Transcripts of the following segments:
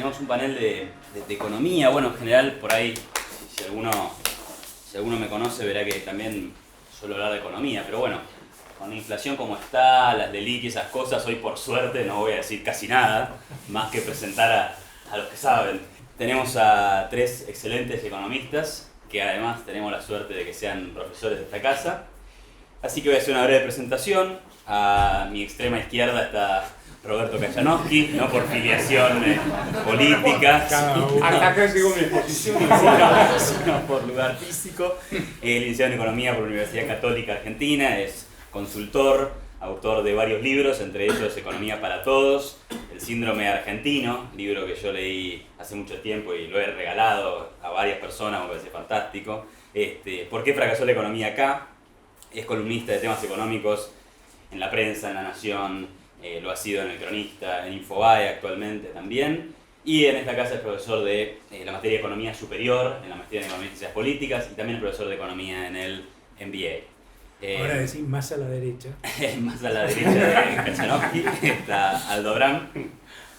tenemos un panel de economía. Bueno, en general, por ahí, si alguno me conoce, verá que también suelo hablar de economía. Pero bueno, con la inflación como está, las LELIQ y esas cosas, hoy por suerte no voy a decir casi nada, más que presentar a los que saben. Tenemos a 3 excelentes economistas, que además tenemos la suerte de que sean profesores de esta casa. Así que voy a hacer una breve presentación. A mi extrema izquierda está Roberto Kachanowski, no por filiación política, hasta que sigo mi exposición, sino por lugar físico. Es licenciado en Economía por la Universidad Católica Argentina, es consultor, autor de varios libros, entre ellos Economía para Todos, El Síndrome Argentino, libro que yo leí hace mucho tiempo y lo he regalado a varias personas, me parece fantástico. ¿Por qué fracasó la economía acá? Es columnista de temas económicos en La Prensa, en La Nación, lo ha sido en El Cronista, en Infobae actualmente también. Y en esta casa es profesor de la materia de Economía Superior, en la maestría en Economía y Ciencias Políticas, y también es profesor de Economía en el MBA. Ahora decís más a la derecha. Más a la derecha de Kachanowski está Aldo Bram,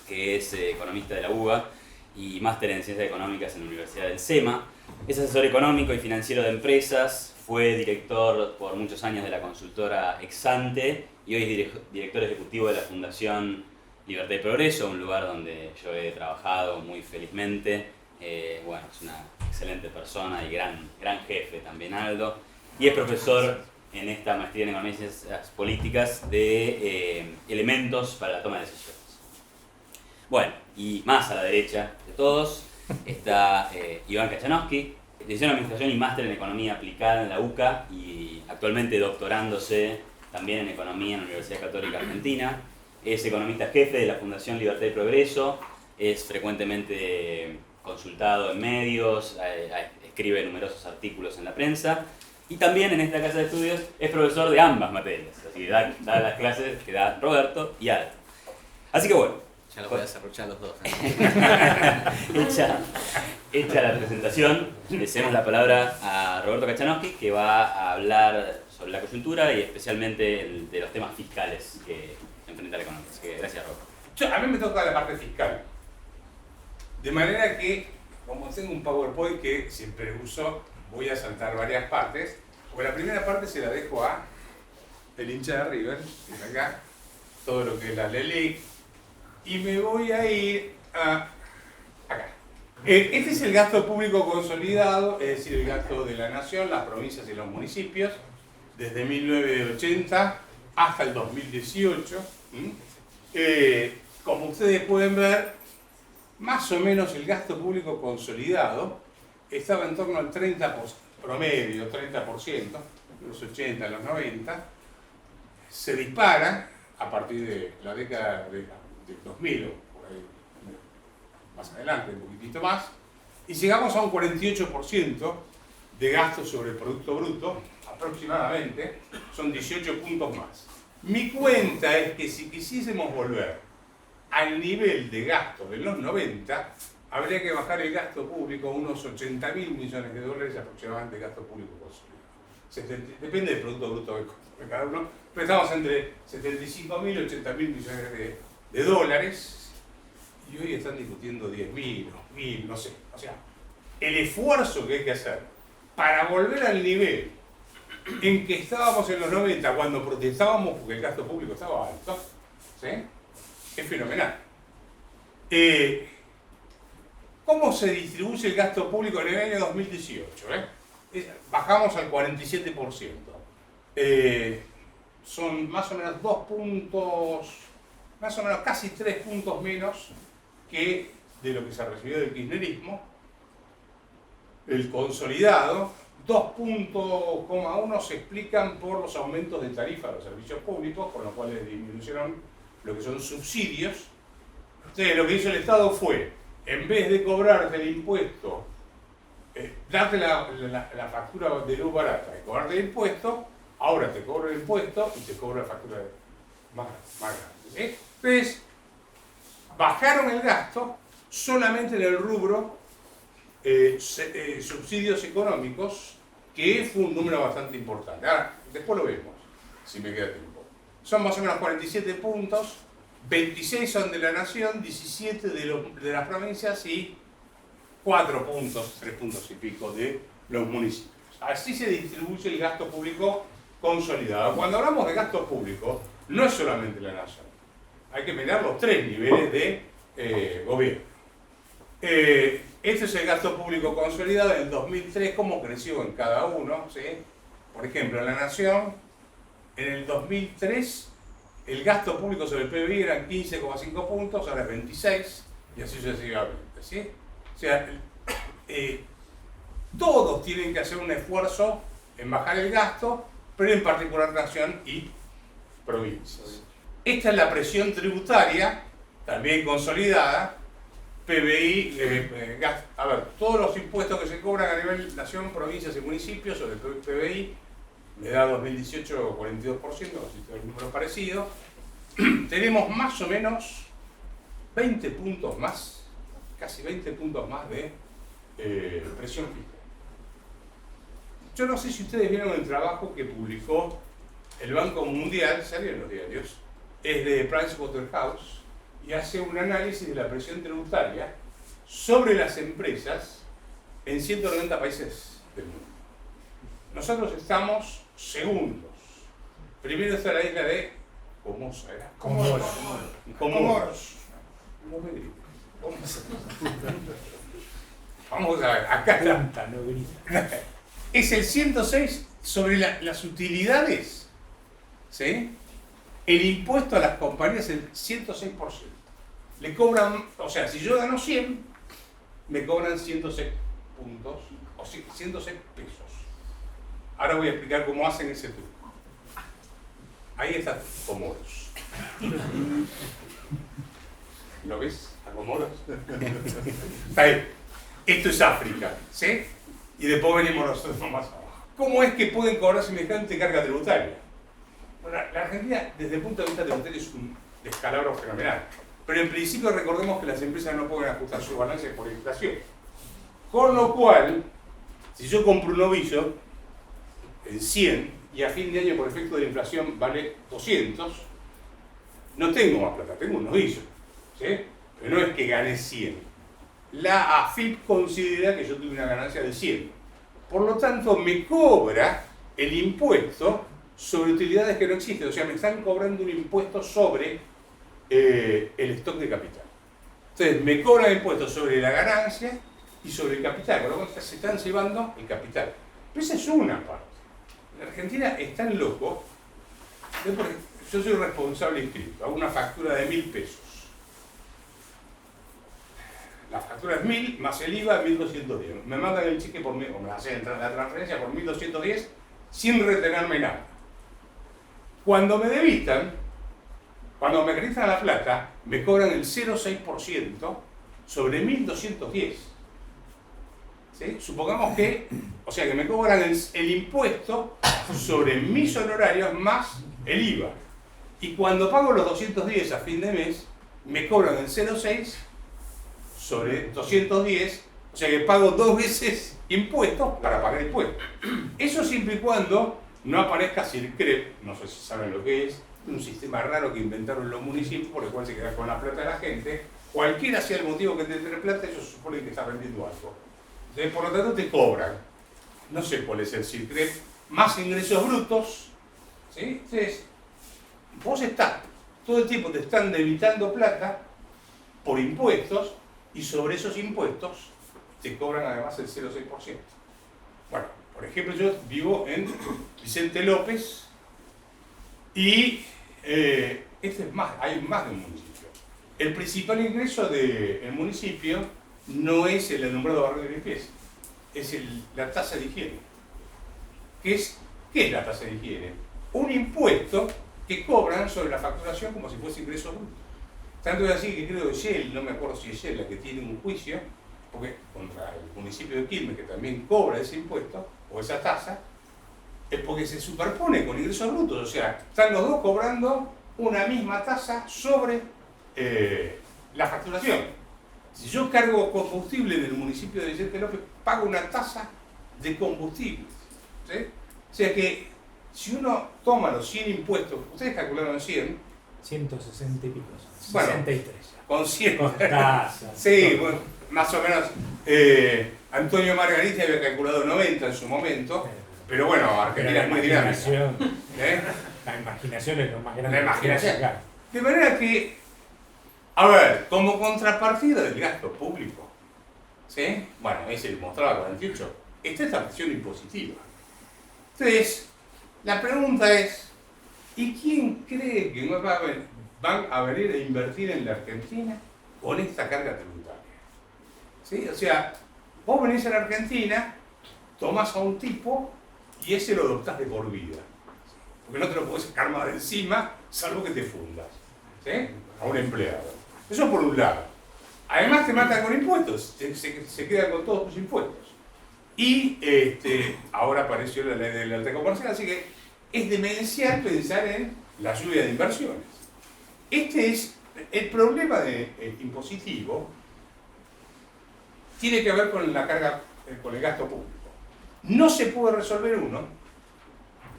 que es economista de la UBA y máster en Ciencias Económicas en la Universidad del SEMA. Es asesor económico y financiero de empresas. Fue director por muchos años de la consultora Exante y hoy es director ejecutivo de la Fundación Libertad y Progreso, un lugar donde yo he trabajado muy felizmente. Bueno, es una excelente persona y gran jefe también, Aldo. Y es profesor en esta maestría en Economía y Ciencias Políticas de elementos para la toma de decisiones. Bueno, y más a la derecha de todos está Iván Kachanowski, licenciado en Administración y máster en Economía Aplicada en la UCA y actualmente doctorándose también en Economía en la Universidad Católica Argentina. Es economista jefe de la Fundación Libertad y Progreso, es frecuentemente consultado en medios, escribe numerosos artículos en la prensa y también en esta casa de estudios es profesor de ambas materias, así que da las clases que da Roberto y Aldo. Así que bueno. Ya los voy a desarrollar los dos. Hecha la presentación, le cedemos la palabra a Roberto Kachanowski, que va a hablar sobre la coyuntura y especialmente de los temas fiscales que enfrenta la economía. Así que gracias, Roberto. A mí me toca la parte fiscal. De manera que, como tengo un PowerPoint que siempre uso, voy a saltar varias partes. Porque la primera parte se la dejo a el hincha de River, que es acá, todo lo que es la LELIQ, y me voy a ir a acá. Este es el gasto público consolidado, es decir, el gasto de la nación, las provincias y los municipios, desde 1980 hasta el 2018. Como ustedes pueden ver, más o menos el gasto público consolidado estaba en torno al 30%, promedio, 30%, los 80, los 90, se dispara a partir de la década de 2000 o por ahí, más adelante, un poquitito más, y llegamos a un 48% de gasto sobre el Producto Bruto, aproximadamente, son 18 puntos más. Mi cuenta es que si quisiésemos volver al nivel de gasto de los 90, habría que bajar el gasto público a unos 80.000 millones de dólares aproximadamente de gasto público consolidado. Depende del Producto Bruto de cada uno, pero estamos entre 75.000 y 80.000 millones de dólares, y hoy están discutiendo 10.000, 2.000, no sé. O sea, el esfuerzo que hay que hacer para volver al nivel en que estábamos en los 90, cuando protestábamos porque el gasto público estaba alto, ¿sí?, es fenomenal. ¿Cómo se distribuye el gasto público en el año 2018? Bajamos al 47%. Son más o menos 2 puntos, más o menos casi 3 puntos menos que de lo que se recibió del kirchnerismo. El consolidado, 2,1 se explican por los aumentos de tarifa de los servicios públicos, con los cuales disminuyeron lo que son subsidios. Entonces, lo que hizo el Estado fue, en vez de cobrarte el impuesto, darte la factura de luz barata y cobrarte el impuesto, ahora te cobro el impuesto y te cobro la factura más grande. ¿Sí? Entonces, bajaron el gasto solamente en el rubro subsidios económicos, que fue un número bastante importante. Ahora, después lo vemos, si me queda tiempo. Son más o menos 47 puntos 26 son de la nación, 17 de las provincias y 4 puntos, 3 puntos y pico de los municipios. Así se distribuye el gasto público consolidado. Cuando hablamos de gasto público, no es solamente la nación. Hay que mirar los 3 niveles de gobierno. Este es el gasto público consolidado en el 2003, cómo creció en cada uno, ¿sí? Por ejemplo, en la nación, en el 2003, el gasto público sobre el PBI eran 15,5 puntos, ahora es 26, y así sucesivamente, ¿sí? O sea, todos tienen que hacer un esfuerzo en bajar el gasto, pero en particular nación y provincias. Esta es la presión tributaria, también consolidada, PBI, a ver, todos los impuestos que se cobran a nivel nación, provincias y municipios sobre el PBI, le da 2018 42%, así todo el número parecido. Tenemos más o menos 20 puntos más, casi 20 puntos más de presión fiscal. Yo no sé si ustedes vieron el trabajo que publicó el Banco Mundial, salió en los diarios, es de Pricewaterhouse, y hace un análisis de la presión tributaria sobre las empresas en 190 países del mundo. Nosotros estamos segundos. Primero está la isla de Comoros. No me grites. Vamos a ver, acá está. Es el 106 sobre las utilidades, ¿sí? El impuesto a las compañías es el 106%. Le cobran, o sea, si yo gano 100, me cobran 106 puntos, o 106 pesos. Ahora voy a explicar cómo hacen ese truco. Ahí está Comoros. ¿Lo ves? ¿A Comoros? Está ahí. Esto es África, ¿sí? Y después venimos nosotros más abajo. ¿Cómo es que pueden cobrar semejante carga tributaria? Bueno, la Argentina, desde el punto de vista tributario, es un descalabro fenomenal. Pero en principio recordemos que las empresas no pueden ajustar sus balances por inflación. Con lo cual, si yo compro un novillo en 100 y a fin de año por efecto de la inflación vale 200, no tengo más plata, tengo un novillo, ¿sí? Pero no es que gane 100. La AFIP considera que yo tuve una ganancia de 100. Por lo tanto, me cobra el impuesto sobre utilidades que no existen. O sea, me están cobrando un impuesto sobre el stock de capital. Entonces, me cobran impuestos sobre la ganancia y sobre el capital. Con lo cual, se están llevando el capital. Pero esa es una parte. En Argentina es tan loco. Yo soy responsable inscrito. Hago una factura de 1.000 pesos. La factura es 1.000 más el IVA 1.210. Me mandan el cheque por 1.000, o me hacen la transferencia por 1.210 sin retenerme nada. Cuando me debitan, cuando me acreditan la plata, me cobran el 0,6% sobre 1.210. ¿Sí? Supongamos que, o sea, que me cobran el impuesto sobre mis honorarios más el IVA. Y cuando pago los 210 a fin de mes, me cobran el 0,6 sobre 210, o sea que pago 2 veces impuestos para pagar impuestos. Eso siempre y cuando no aparezca CIRCREP, no sé si saben lo que es, un sistema raro que inventaron los municipios por el cual se queda con la plata de la gente. Cualquiera sea el motivo que te entre plata, ellos suponen que está vendiendo algo. Entonces, por lo tanto, te cobran, no sé cuál es el CIRCREP, más ingresos brutos, ¿sí? Entonces, vos estás, todo el tiempo te están debitando plata por impuestos, y sobre esos impuestos te cobran además el 0,6%. Bueno, por ejemplo, yo vivo en Vicente López y este es más, hay más de un municipio. El principal ingreso del municipio no es el nombrado barrio de limpieza, es la tasa de higiene. ¿Qué es la tasa de higiene? Un impuesto que cobran sobre la facturación como si fuese ingreso bruto. Tanto es así que creo que Shell, no me acuerdo si es Shell la que tiene un juicio, porque contra el municipio de Quilmes, que también cobra ese impuesto, o esa tasa, es porque se superpone con ingresos brutos. O sea, están los dos cobrando una misma tasa sobre la facturación. Si yo cargo combustible en el municipio de Vicente López, pago una tasa de combustible. ¿Sí? O sea que si uno toma los 100 impuestos, ustedes calcularon 100, 160 y pico. Bueno, 63. Con 100. Con tasas. Sí, bueno, más o menos. Antonio Margarita había calculado 90 en su momento, pero bueno, Argentina es muy dinámica. La imaginación es lo más grande. La imaginación. De manera que, a ver, como contrapartida del gasto público, ¿sí? Bueno, es el mostrado a 48, está esta presión impositiva. Entonces, la pregunta es, ¿y quién cree que van a venir a invertir en la Argentina con esta carga tributaria? ¿Sí? O sea, vos venís a la Argentina, tomás a un tipo y ese lo adoptás de por vida. Porque no te lo podés sacar más de encima, salvo que te fundas, ¿sí? A un empleado. Eso por un lado. Además te matan con impuestos, se quedan con todos tus impuestos. Y ahora apareció la ley de la alta comercial, así que es demencial pensar en la lluvia de inversiones. Este es el problema impositivo, tiene que ver con la carga, con el gasto público. No se puede resolver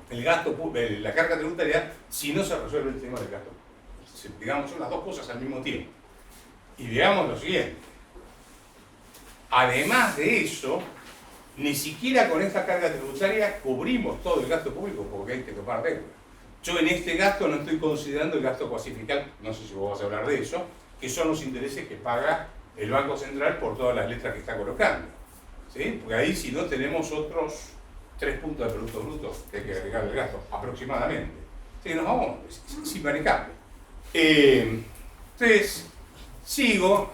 la carga tributaria si no se resuelve el tema del gasto público. Digamos, son las dos cosas al mismo tiempo. Y digamos lo siguiente. Además de eso, ni siquiera con esta carga tributaria cubrimos todo el gasto público porque hay que topar deuda. Yo en este gasto no estoy considerando el gasto cuasifical, no sé si vos vas a hablar de eso, que son los intereses que paga el Banco Central por todas las letras que está colocando. ¿Sí? Porque ahí si no tenemos otros 3 puntos de Producto Bruto que hay que agregar el gasto, aproximadamente. Sí, nos vamos, es inmanejable. Entonces, sigo.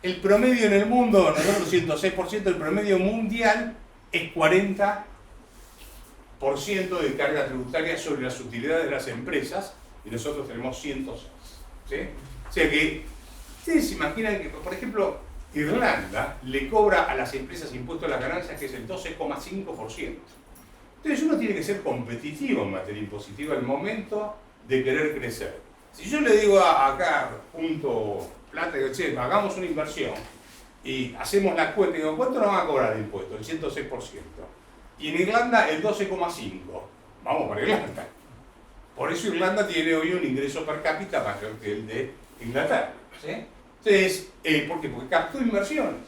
El promedio en el mundo, nosotros 106%, el promedio mundial es 40% de carga tributaria sobre las utilidades de las empresas y nosotros tenemos 106%. ¿Sí? O sea que, ustedes se imaginan que, por ejemplo, Irlanda le cobra a las empresas impuestos a las ganancias que es el 12,5%. Entonces uno tiene que ser competitivo en materia impositiva al momento de querer crecer. Si yo le digo acá, junto plata y digo, che, hagamos una inversión y hacemos la cuenta y digo, ¿cuánto nos van a cobrar de impuestos? El 106%. Y en Irlanda el 12,5%. Vamos para Irlanda. Por eso Irlanda tiene hoy un ingreso per cápita mayor que el de Inglaterra. ¿Sí? Entonces, ¿por qué? Porque captó inversiones.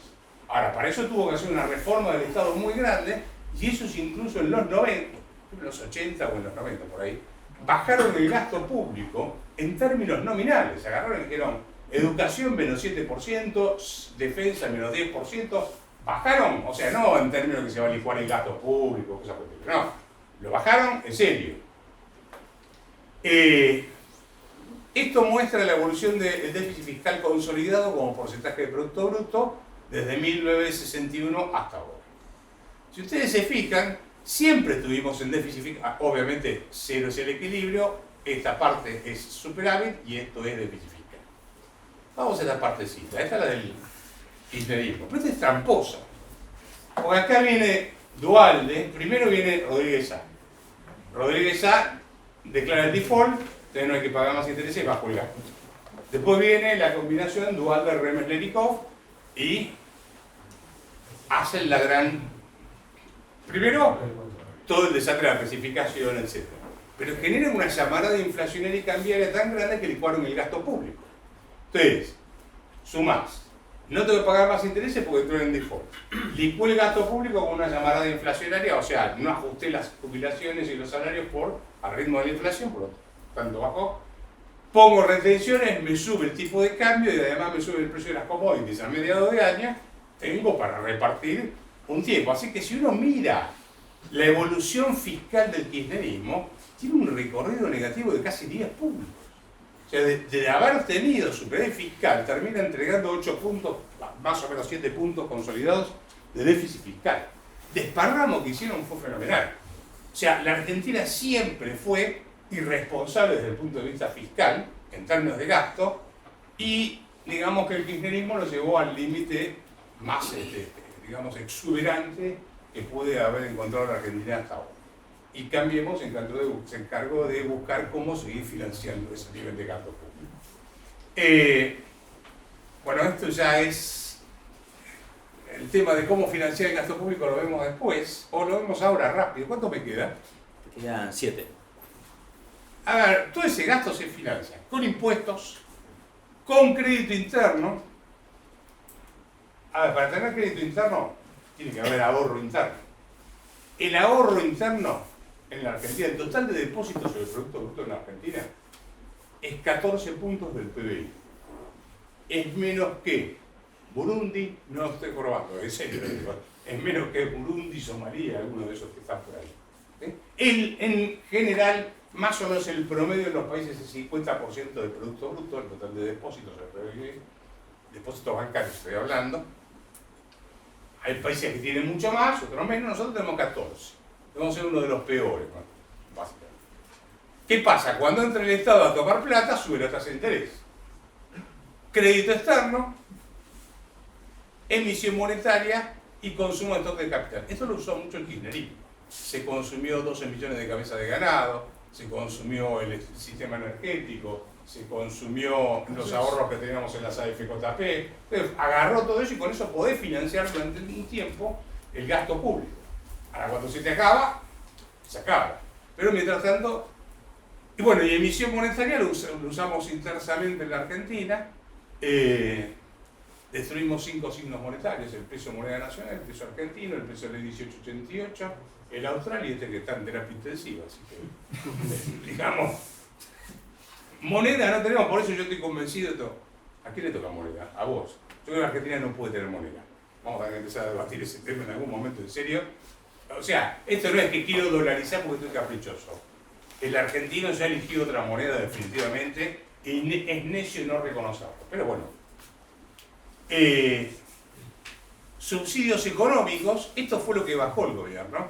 Ahora, para eso tuvo que hacer una reforma del Estado muy grande, y eso es incluso en los 90, en los 80 o en los 90 por ahí, bajaron el gasto público en términos nominales. Agarraron y dijeron, educación menos 7%, defensa menos 10%, bajaron, o sea, no en términos que se va a licuar el gasto público, cosas por el estilo, no, lo bajaron en serio. Esto muestra la evolución del déficit fiscal consolidado como porcentaje de Producto Bruto desde 1961 hasta ahora. Si ustedes se fijan, siempre estuvimos en déficit fiscal, obviamente cero es el equilibrio, esta parte es superávit y esto es déficit fiscal. Vamos a esta partecita, esta es la del kirchnerismo, pero esta es tramposa. Porque acá viene Duhalde, primero viene Rodríguez A. Rodríguez A declara el default, entonces no hay que pagar más intereses bajo el gasto. Después viene la combinación Duhalde-Remes-Lerikov y hacen la gran... Primero, todo el desastre de la especificación, etc. Pero generan una llamarada inflacionaria y cambiaria tan grande que licuaron el gasto público. Entonces, sumás. No tengo que pagar más intereses porque entró en default. Licué el gasto público con una llamarada inflacionaria, o sea, no ajusté las jubilaciones y los salarios al ritmo de la inflación, por lo tanto bajó. Pongo retenciones, me sube el tipo de cambio y además me sube el precio de las commodities a mediados de año, tengo para repartir un tiempo. Así que si uno mira la evolución fiscal del kirchnerismo, tiene un recorrido negativo de casi 10 puntos. O sea, de haber tenido superávit fiscal, termina entregando 8 puntos, más o menos 7 puntos consolidados de déficit fiscal. Desparramo que hicieron fue fenomenal. O sea, la Argentina siempre fue irresponsable desde el punto de vista fiscal, en términos de gasto, y digamos que el kirchnerismo lo llevó al límite más, digamos, exuberante que puede haber encontrado la Argentina hasta ahora. Y Cambiemos se encargó de buscar cómo seguir financiando ese nivel de gasto público. Bueno, esto ya es el tema de cómo financiar el gasto público, lo vemos después, o lo vemos ahora rápido. ¿Cuánto me queda? Quedan 7. A ver, todo ese gasto se financia con impuestos, con crédito interno. A ver, para tener crédito interno tiene que haber ahorro interno. El ahorro interno en la Argentina, el total de depósitos sobre el Producto Bruto en la Argentina es 14 puntos del PBI. Es menos que Burundi, no estoy probando, en serio, es menos que Burundi, Somalia, alguno de esos que están por ahí. En general, más o menos el promedio de los países es 50% del Producto Bruto, el total de depósitos, depósitos bancarios estoy hablando. Hay países que tienen mucho más, otros menos, nosotros tenemos 14. Debemos ser uno de los peores, ¿no? Básicamente. ¿Qué pasa? Cuando entra el Estado a tomar plata, sube la tasa de interés. Crédito externo, emisión monetaria y consumo de stock de capital. Esto lo usó mucho el kirchnerismo. Se consumió 12 millones de cabezas de ganado, se consumió el sistema energético, se consumió los ahorros que teníamos en las AFJP. Entonces, agarró todo eso y con eso podés financiar durante un tiempo el gasto público. Ahora cuando se te acaba, se acaba. Pero mientras tanto, y bueno, y emisión monetaria lo usamos intensamente en la Argentina. Destruimos 5 signos monetarios: el peso moneda nacional, el peso argentino, el peso de 1888, el austral y este que está en terapia intensiva. Así que, digamos, moneda no tenemos, por eso yo estoy convencido de todo. ¿A quién le toca moneda? A vos. Yo creo que la Argentina no puede tener moneda. Vamos a empezar a debatir ese tema en algún momento, en serio. O sea, esto no es que quiero dolarizar porque estoy caprichoso. El argentino ya eligió otra moneda definitivamente y es necio no reconocerlo. Pero bueno, subsidios económicos, esto fue lo que bajó el gobierno.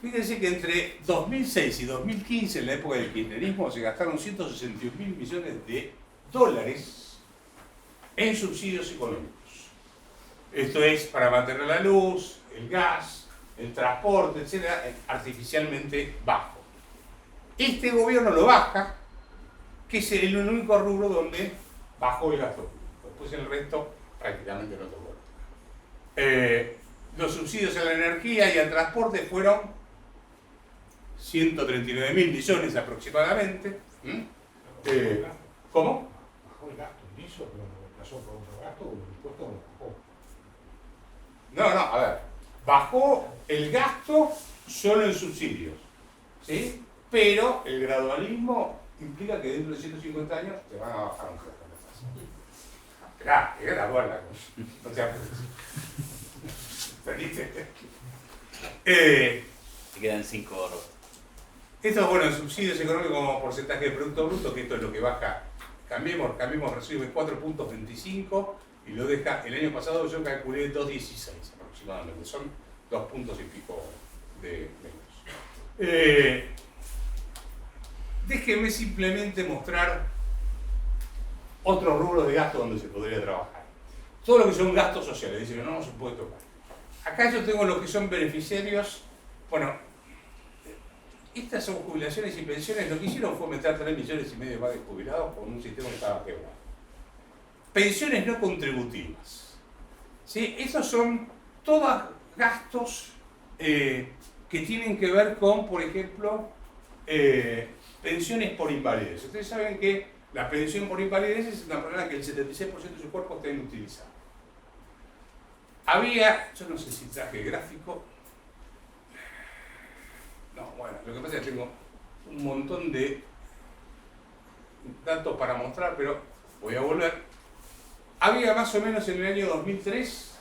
Fíjense que entre 2006 y 2015, en la época del kirchnerismo, se gastaron 161.000 millones de dólares en subsidios económicos. Esto es para mantener la luz, el gas, el transporte, etcétera, artificialmente bajo. Este gobierno lo baja, que es el único rubro donde bajó el gasto público. Después el resto prácticamente no tocó. Los subsidios a la energía y al transporte fueron 139.000 millones aproximadamente. ¿Cómo? Bajó el gasto en eso, pero lo reemplazó por otro gasto, o el impuesto lo bajó. No, a ver, bajó el gasto solo en subsidios, ¿sí? Pero el gradualismo implica que dentro de 150 años te van a bajar un poco la tasa. Esperá, es gradual la cosa. No te apures. Te quedan 5 ahorros. Esto es bueno, en subsidios económicos como porcentaje de Producto Bruto, que esto es lo que baja. Cambiemos, recibe 4.25 y lo deja, el año pasado yo calculé 2.16 aproximadamente, son 2 puntos y pico de menos. Déjenme simplemente mostrar otros rubros de gasto donde se podría trabajar. Todo lo que son gastos sociales, dicen que no se puede tocar. Acá yo tengo los que son beneficiarios. Bueno, estas son jubilaciones y pensiones. Lo que hicieron fue meter 3,5 millones más de jubilados con un sistema que estaba quebrado. Pensiones no contributivas. ¿Sí? Esos son todos gastos que tienen que ver con, por ejemplo, pensiones por invalidez. Ustedes saben que la pensión por invalidez es una persona que el 76% de su cuerpo está inutilizado. Había, yo no sé si traje gráfico. No, bueno, lo que pasa es que tengo un montón de datos para mostrar, pero voy a volver. Había más o menos en el año 2003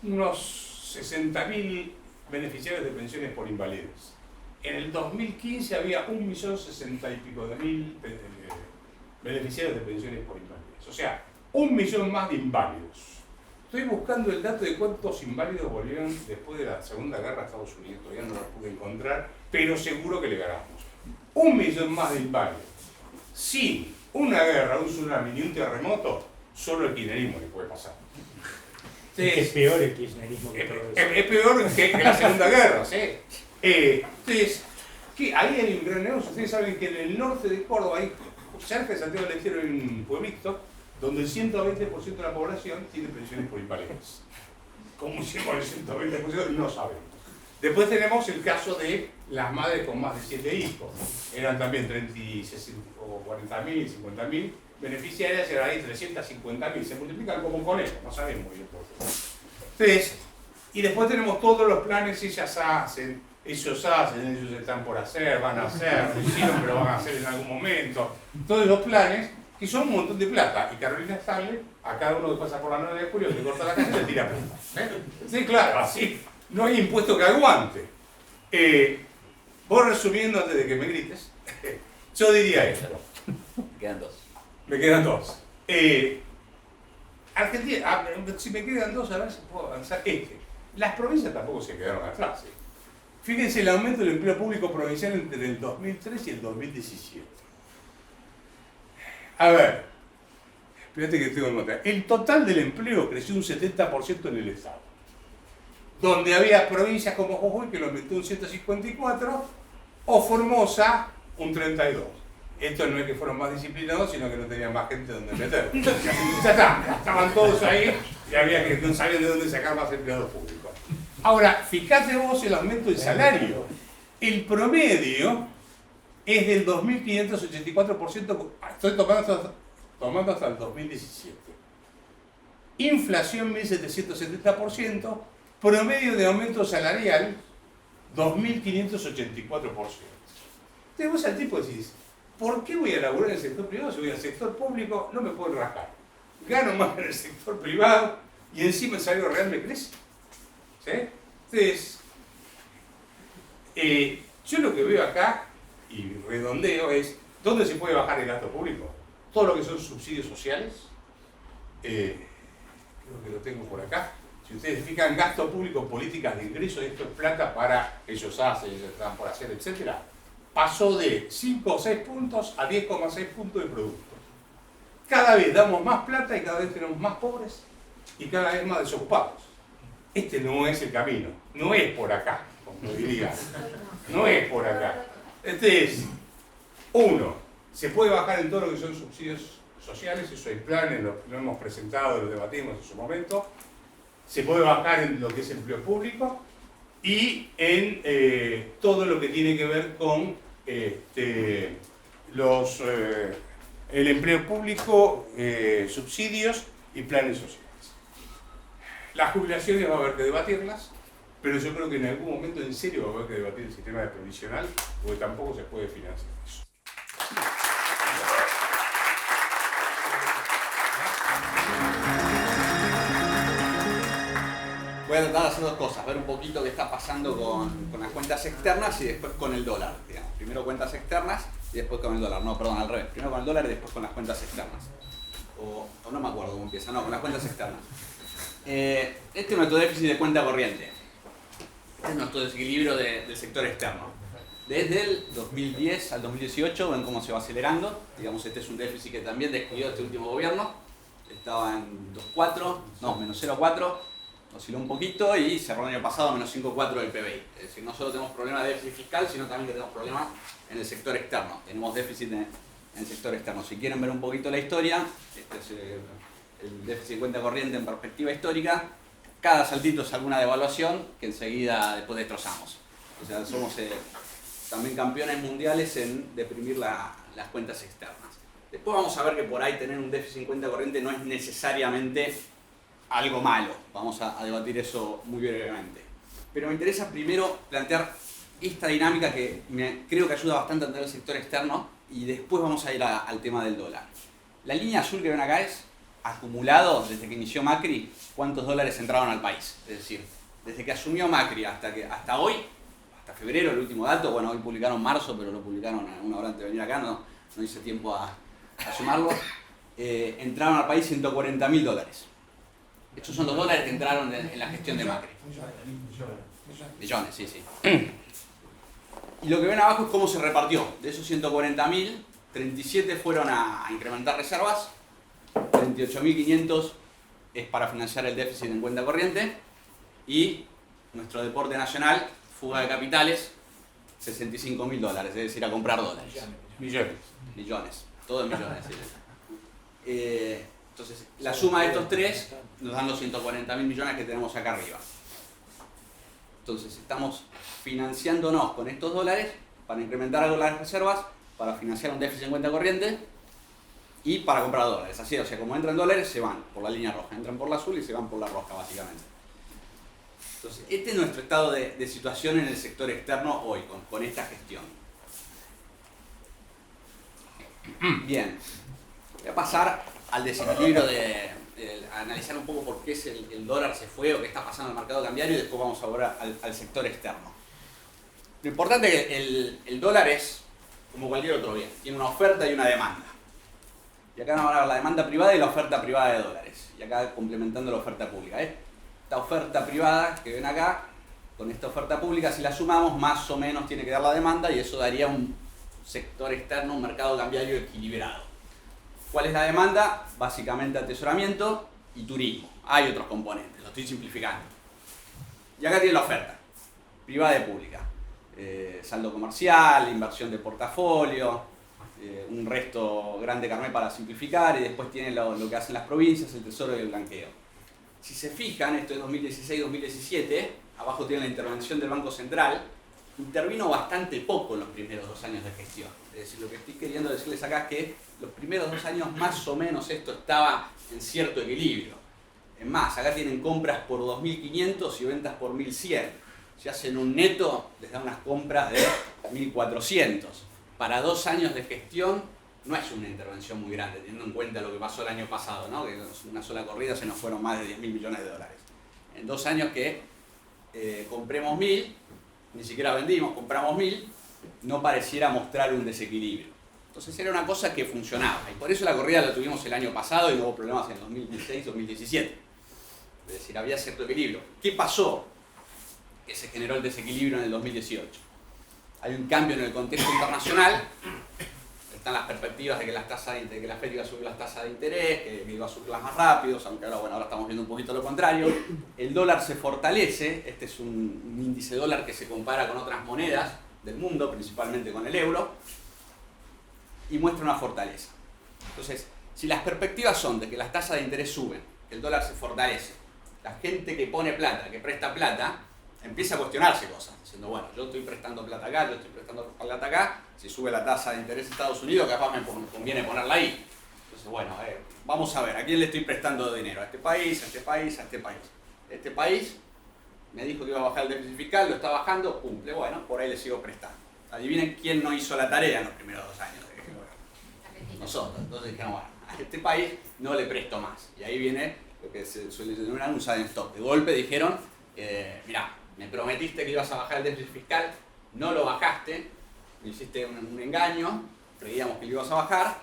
unos 60.000 beneficiarios de pensiones por invalidez. En el 2015 había 1.060.000 y pico beneficiarios de pensiones por invalidez. O sea, 1 millón más de inválidos. Estoy buscando el dato de cuántos inválidos volvieron después de la Segunda Guerra a Estados Unidos. Todavía no lo pude encontrar, pero seguro que le ganamos. 1 millón más de inválidos. Sin una guerra, un tsunami ni un terremoto, solo el kirchnerismo le puede pasar. Es peor el kirchnerismo que todo eso. Es peor que la Segunda Guerra, ¿sí? Entonces, ahí hay un gran negocio. Ustedes saben que en el norte de Córdoba, ahí, cerca de Santiago del Estero, hay un pueblito donde el 120% de la población tiene pensiones por invalidez. ¿Cómo hicimos el 120%? No sabemos. Después tenemos el caso de las madres con más de 7 hijos. Eran también 30, o 40.000, 50.000 beneficiarias, eran ahí 350.000. Se multiplican como un conejo, no sabemos bien por qué. Entonces, y después tenemos todos los planes, ellos hacen, ellos están por hacer, van a hacer, lo hicieron, pero van a hacer en algún momento. Todos los planes, que son un montón de plata. Y Carolina Stanley, a cada uno que pasa por la 9 de julio, le corta la calle y le tira plata. Sí, claro, así. No hay impuesto que aguante. Vos resumiendo antes de que me grites, yo diría esto. Me quedan dos. Me quedan dos. Argentina, si me quedan dos, a ver si puedo avanzar. Las provincias tampoco se quedaron atrás. Fíjense el aumento del empleo público provincial entre el 2003 y el 2017. A ver, fíjate que tengo nota. El total del empleo creció un 70% en el Estado. Donde había provincias como Jujuy que lo aumentó un 154 o Formosa un 32. Esto no es que fueron más disciplinados, sino que no tenían más gente donde meter. Ya está, estaban todos ahí y había que no sabían de dónde sacar más empleados públicos. Ahora, fíjate vos el aumento del salario. El promedio es del 2.584%, estoy tomando hasta el 2017. Inflación 1.770%, promedio de aumento salarial 2.584%. Entonces vos al tipo decís, ¿por qué voy a laburar en el sector privado si voy al sector público? No me puedo rajar. Gano más en el sector privado y encima el salario real me crece. ¿Sí? Entonces, yo lo que veo acá, y redondeo, es ¿dónde se puede bajar el gasto público? Todo lo que son subsidios sociales, creo que lo tengo por acá. Si ustedes fijan gasto público, políticas de ingreso, esto es plata para ellos hacen, ellos están por hacer, etc. Pasó de 5 o 6 puntos a 10,6 puntos de producto. Cada vez damos más plata y cada vez tenemos más pobres y cada vez más desocupados. Este no es el camino, no es por acá, como diría. No es por acá. Este es, uno, se puede bajar en todo lo que son subsidios sociales, eso hay planes, lo hemos presentado, lo debatimos en su momento. Se puede bajar en lo que es empleo público y en todo lo que tiene que ver con el empleo público, subsidios y planes sociales. Las jubilaciones va a haber que debatirlas, pero yo creo que en algún momento en serio va a haber que debatir el sistema de previsional, porque tampoco se puede financiar eso. Voy a tratar de hacer dos cosas, ver un poquito qué está pasando con las cuentas externas y después con el dólar. Digamos. Primero cuentas externas y después con el dólar. No, perdón, al revés. Primero con el dólar y después con las cuentas externas. O no me acuerdo cómo empieza, no, con las cuentas externas. Este es nuestro déficit de cuenta corriente. Este es nuestro desequilibrio del sector externo. Desde el 2010 al 2018, ven cómo se va acelerando. Digamos, este es un déficit que también descuidó este último gobierno. Estaba en 2,4, no, menos 0,4. Osciló un poquito y cerró el año pasado menos 5,4 del PBI. Es decir, no solo tenemos problemas de déficit fiscal, sino también que tenemos problemas en el sector externo. Tenemos déficit en el sector externo. Si quieren ver un poquito la historia, este es el déficit de cuenta corriente en perspectiva histórica. Cada saltito es alguna devaluación que enseguida después destrozamos. O sea, somos también campeones mundiales en deprimir las cuentas externas. Después vamos a ver que por ahí tener un déficit en cuenta corriente no es necesariamente algo malo. Vamos a debatir eso muy brevemente. Pero me interesa primero plantear esta dinámica que creo que ayuda bastante a entender el sector externo y después vamos a ir al tema del dólar. La línea azul que ven acá es acumulado desde que inició Macri, cuántos dólares entraron al país. Es decir, desde que asumió Macri hasta hoy, hasta febrero, el último dato, bueno, hoy publicaron marzo, pero lo publicaron una hora antes de venir acá, no hice tiempo a sumarlo, entraron al país 140.000 dólares. Estos son los dólares que entraron en la gestión de Macri. Millones, sí. Y lo que ven abajo es cómo se repartió. De esos 140.000, 37 fueron a incrementar reservas, 38.500 es para financiar el déficit en cuenta corriente y nuestro deporte nacional, fuga de capitales, 65.000 dólares, es decir, a comprar dólares. Millones, todo en millones. Sí. Entonces, la suma de estos tres nos dan los 140.000 millones que tenemos acá arriba. Entonces estamos financiándonos con estos dólares para incrementar algo las reservas, para financiar un déficit en cuenta corriente y para comprar dólares. Así, o sea, como entran dólares, se van por la línea roja, entran por la azul y se van por la roja, básicamente. Entonces, este es nuestro estado de situación en el sector externo hoy, con esta gestión. Bien, voy a pasar al desequilibrio a analizar un poco por qué el dólar se fue o qué está pasando en el mercado cambiario y después vamos ahora al sector externo. Lo importante es que el dólar es como cualquier otro bien, tiene una oferta y una demanda. Y acá vamos a ver la demanda privada y la oferta privada de dólares. Y acá complementando la oferta pública. Esta oferta privada que ven acá, con esta oferta pública, si la sumamos, más o menos tiene que dar la demanda y eso daría un sector externo, un mercado cambiario equilibrado. ¿Cuál es la demanda? Básicamente atesoramiento y turismo. Hay otros componentes, lo estoy simplificando. Y acá tiene la oferta, privada y pública. Saldo comercial, inversión de portafolio, un resto grande carnet para simplificar y después tiene lo que hacen las provincias, el tesoro y el blanqueo. Si se fijan, esto es 2016-2017, abajo tiene la intervención del Banco Central, intervino bastante poco en los primeros 2 años de gestión. Es decir, lo que estoy queriendo decirles acá es que los primeros 2 años más o menos esto estaba en cierto equilibrio. Es más, acá tienen compras por 2.500 y ventas por 1.100. Si hacen un neto, les dan unas compras de 1.400. Para 2 años de gestión no es una intervención muy grande, teniendo en cuenta lo que pasó el año pasado, ¿no? Que una sola corrida se nos fueron más de 10.000 millones de dólares. En 2 años que compremos 1.000, ni siquiera vendimos, compramos 1.000, no pareciera mostrar un desequilibrio. Entonces era una cosa que funcionaba. Y por eso la corrida la tuvimos el año pasado y no hubo problemas en 2016-2017. Es decir, había cierto equilibrio. ¿Qué pasó? Que se generó el desequilibrio en el 2018. Hay un cambio en el contexto internacional. Están las perspectivas de que la Fed iba a subir las tasas de interés, que iba a subirlas más rápido, aunque ahora estamos viendo un poquito lo contrario. El dólar se fortalece. Este es un índice dólar que se compara con otras monedas del mundo, principalmente con el euro, y muestra una fortaleza. Entonces, si las perspectivas son de que las tasas de interés suben, que el dólar se fortalece, la gente que pone plata, que presta plata, empieza a cuestionarse cosas, diciendo, bueno, yo estoy prestando plata acá, yo estoy prestando plata acá, si sube la tasa de interés de Estados Unidos, capaz me conviene ponerla ahí. Entonces, bueno, vamos a ver, ¿a quién le estoy prestando dinero? ¿A este país, a este país, a este país? Este país me dijo que iba a bajar el déficit fiscal, lo está bajando, cumple, bueno, por ahí le sigo prestando. Adivinen quién no hizo la tarea en los primeros 2 años. Nosotros. Entonces dijimos, bueno, a este país no le presto más. Y ahí viene lo que se suele denominar un sudden stop. De golpe dijeron, mirá, me prometiste que ibas a bajar el déficit fiscal, no lo bajaste, me hiciste un engaño, creíamos que lo ibas a bajar.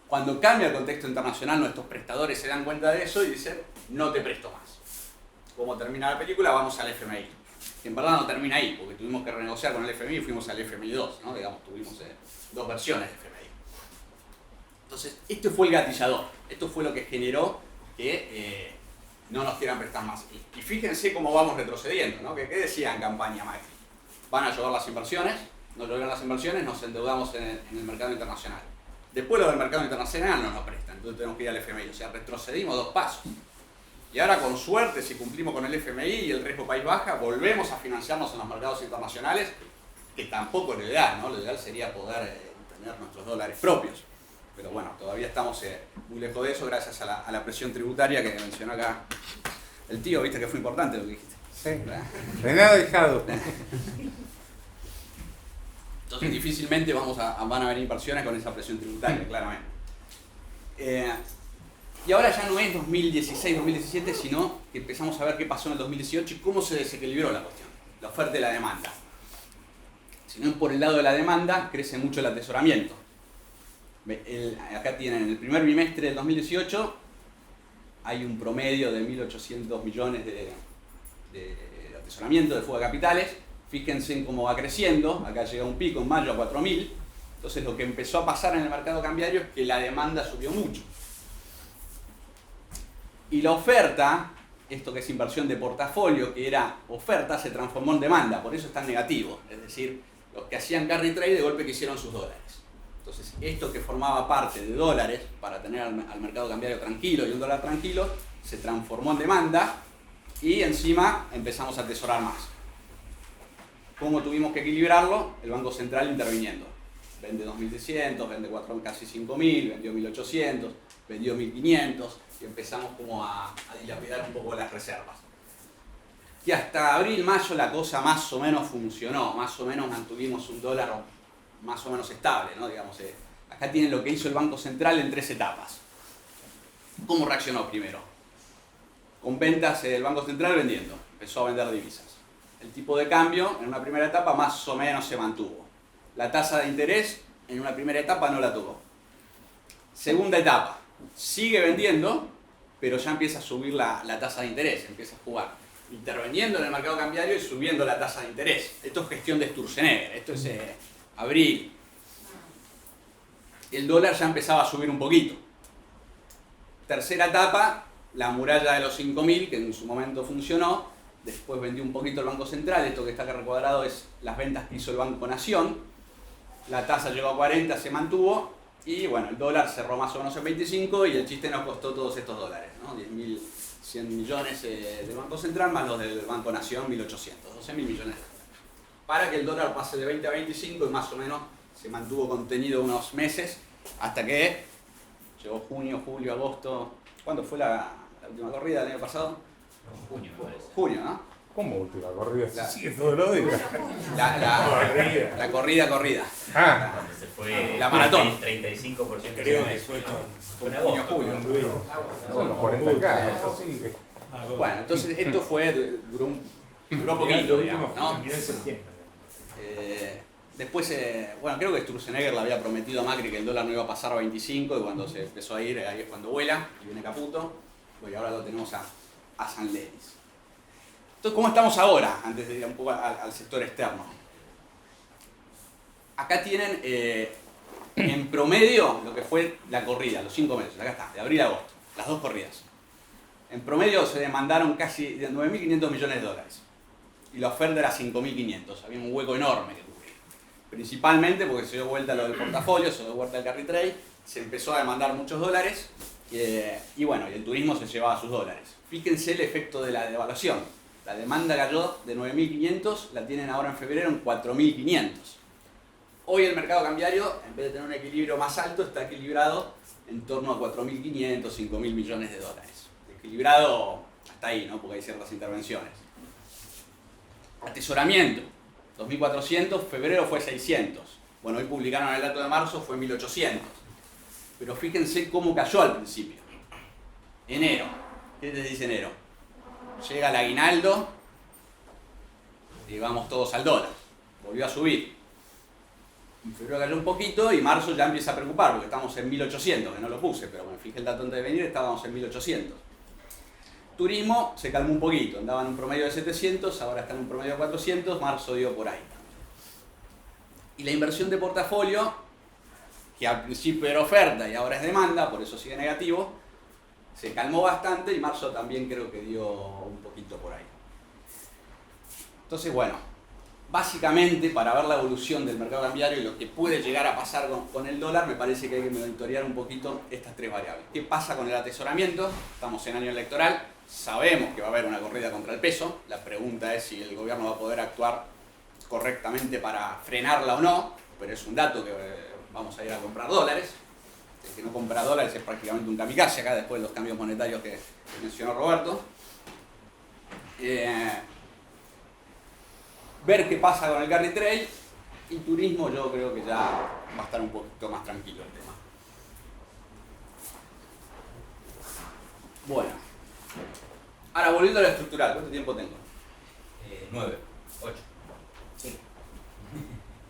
Cuando cambia el contexto internacional, nuestros prestadores se dan cuenta de eso y dicen, no te presto más. ¿Cómo termina la película? Vamos al FMI. Que en verdad no termina ahí, porque tuvimos que renegociar con el FMI y fuimos al FMI 2, ¿no? Digamos, tuvimos 2 versiones de FMI. Entonces, esto fue el gatillador, esto fue lo que generó que no nos quieran prestar más. Y fíjense cómo vamos retrocediendo, ¿no? ¿Qué decía en campaña Macri? Van a llover las inversiones, no llueven las inversiones, nos endeudamos en el mercado internacional. Después lo del mercado internacional no nos prestan, entonces tenemos que ir al FMI, o sea, retrocedimos 2 pasos. Y ahora con suerte, si cumplimos con el FMI y el riesgo país baja, volvemos a financiarnos en los mercados internacionales, que tampoco es lo ideal, ¿no? Lo ideal sería poder tener nuestros dólares propios. Pero bueno, todavía estamos muy lejos de eso gracias a la presión tributaria que mencionó acá el tío, viste que fue importante lo que dijiste. Sí, de nada dejado. Entonces difícilmente van a venir inversiones con esa presión tributaria, claramente. Y ahora ya no es 2016-2017, sino que empezamos a ver qué pasó en el 2018 y cómo se desequilibró la cuestión, la oferta y la demanda. Si no, por el lado de la demanda crece mucho el atesoramiento. Acá tienen el primer bimestre del 2018, hay un promedio de 1.800 millones de atesoramiento de fuga de capitales. Fíjense en cómo va creciendo, acá llega un pico en mayo a 4.000. Entonces lo que empezó a pasar en el mercado cambiario es que la demanda subió mucho. Y la oferta, esto que es inversión de portafolio, que era oferta, se transformó en demanda, por eso es tan negativo. Es decir, los que hacían carry trade de golpe quisieron sus dólares. Entonces, esto que formaba parte de dólares para tener al mercado cambiario tranquilo y un dólar tranquilo, se transformó en demanda y encima empezamos a atesorar más. ¿Cómo tuvimos que equilibrarlo? El Banco Central interviniendo. Vende 2.600, vende casi 5.000, vendió 1.800, vendió 1.500 y empezamos como a dilapidar un poco las reservas. Y hasta abril, mayo la cosa más o menos funcionó, más o menos mantuvimos un dólar más o menos estable, ¿no? Digamos, acá tienen lo que hizo el Banco Central en 3 etapas. ¿Cómo reaccionó primero? Con ventas, el Banco Central vendiendo, empezó a vender divisas. El tipo de cambio en una primera etapa más o menos se mantuvo. La tasa de interés en una primera etapa no la tocó. Segunda etapa, sigue vendiendo, pero ya empieza a subir la tasa de interés, empieza a jugar, interviniendo en el mercado cambiario y subiendo la tasa de interés. Esto es gestión de Sturzenegger, esto es abril. El dólar ya empezaba a subir un poquito. Tercera etapa, la muralla de los 5.000, que en su momento funcionó. Después vendió un poquito el Banco Central. Esto que está acá recuadrado es las ventas que hizo el Banco Nación. La tasa llegó a 40, se mantuvo. Y bueno, el dólar cerró más o menos en 25 y el chiste nos costó todos estos dólares, ¿no? 10.100 millones del Banco Central más los del Banco Nación, 1.800, 12.000 millones. Para que el dólar pase de 20 a 25 y más o menos se mantuvo contenido unos meses hasta que llegó junio, julio, agosto. ¿Cuándo fue la última corrida del año pasado? Junio, me parece. Junio, ¿no? ¿Cómo última corrida? La- Sí, todos los días. La corrida. Ah, Donde se fue La maratón. 35% Creo de que fue Fue en Junio, agosto. julio. son los 40K, eso sí. Bueno, entonces esto duró poquito, digamos, ¿no? Terminó en septiembre. Después, bueno, creo que Sturzenegger le había prometido a Macri que el dólar no iba a pasar a 25 y cuando se empezó a ir, ahí es cuando vuela y viene Caputo. Bueno, y ahora lo tenemos a San Lenis. Entonces, ¿cómo estamos ahora? Antes de ir un poco al sector externo. Acá tienen en promedio lo que fue la corrida, los 5 meses, acá está, de abril a agosto, las 2 corridas. En promedio se demandaron casi 9.500 millones de dólares. Y la oferta era 5.500, había un hueco enorme que cubrir. Principalmente porque se dio vuelta lo del portafolio, se dio vuelta el carry trade, se empezó a demandar muchos dólares y bueno, y el turismo se llevaba sus dólares. Fíjense el efecto de la devaluación. La demanda cayó de 9.500, la tienen ahora en febrero en 4.500. Hoy el mercado cambiario, en vez de tener un equilibrio más alto, está equilibrado en torno a 4.500, 5.000 millones de dólares. Equilibrado hasta ahí, ¿no? Porque hay ciertas intervenciones. Atesoramiento, 2.400, febrero fue 600. Bueno, hoy publicaron el dato de marzo, fue 1.800. Pero fíjense cómo cayó al principio. Enero, ¿qué les dice enero? Llega el aguinaldo y vamos todos al dólar. Volvió a subir. En febrero cayó un poquito y marzo ya empieza a preocupar porque estamos en 1.800, que no lo puse, pero bueno, fijé el dato antes de venir, estábamos en 1.800. Turismo se calmó un poquito, andaba en un promedio de 700, ahora está en un promedio de 400, marzo dio por ahí. Y la inversión de portafolio, que al principio era oferta y ahora es demanda, por eso sigue negativo, se calmó bastante y marzo también creo que dio un poquito por ahí. Entonces, bueno, básicamente para ver la evolución del mercado cambiario y lo que puede llegar a pasar con el dólar, me parece que hay que monitorear un poquito estas 3 variables. ¿Qué pasa con el atesoramiento? Estamos en año electoral, sabemos que va a haber una corrida contra el peso, la pregunta es si el gobierno va a poder actuar correctamente para frenarla o no, pero es un dato que vamos a ir a comprar dólares. El que no compra dólares es prácticamente un kamikaze acá después de los cambios monetarios que mencionó Roberto. Ver qué pasa con el carry trade y turismo, yo creo que ya va a estar un poquito más tranquilo el tema. Bueno, ahora volviendo a lo estructural, ¿cuánto tiempo tengo? 9, 8. Sí.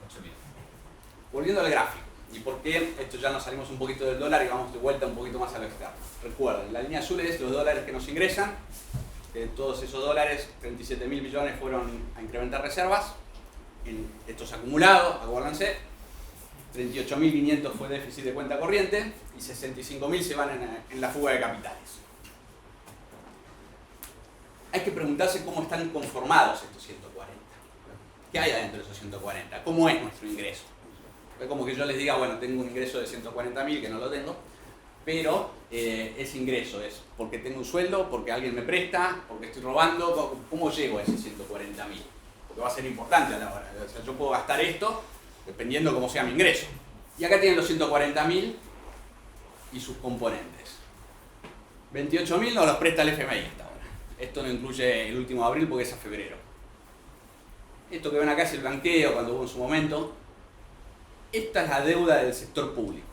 8 minutos. Volviendo al gráfico, y por qué esto ya nos salimos un poquito del dólar y vamos de vuelta un poquito más a lo externo. Recuerden, la línea azul es los dólares que nos ingresan. Todos esos dólares, 37.000 millones, fueron a incrementar reservas. Estos acumulados, acuérdense, 38.500 fue déficit de cuenta corriente y 65.000 se van en la fuga de capitales. Hay que preguntarse cómo están conformados estos 140. ¿Qué hay adentro de esos 140? ¿Cómo es nuestro ingreso? Es como que yo les diga, bueno, tengo un ingreso de 140.000, que no lo tengo, pero ese ingreso es porque tengo un sueldo, porque alguien me presta, porque estoy robando. ¿Cómo llego a ese 140.000? porque va a ser importante a la hora. O sea, yo puedo gastar esto dependiendo cómo sea mi ingreso. Y acá tienen los 140.000 y sus componentes. 28.000 nos los presta el FMI hasta ahora. Esto no incluye el último de abril porque es a febrero. Esto que ven acá es el blanqueo cuando hubo en su momento. Esta es la deuda del sector público,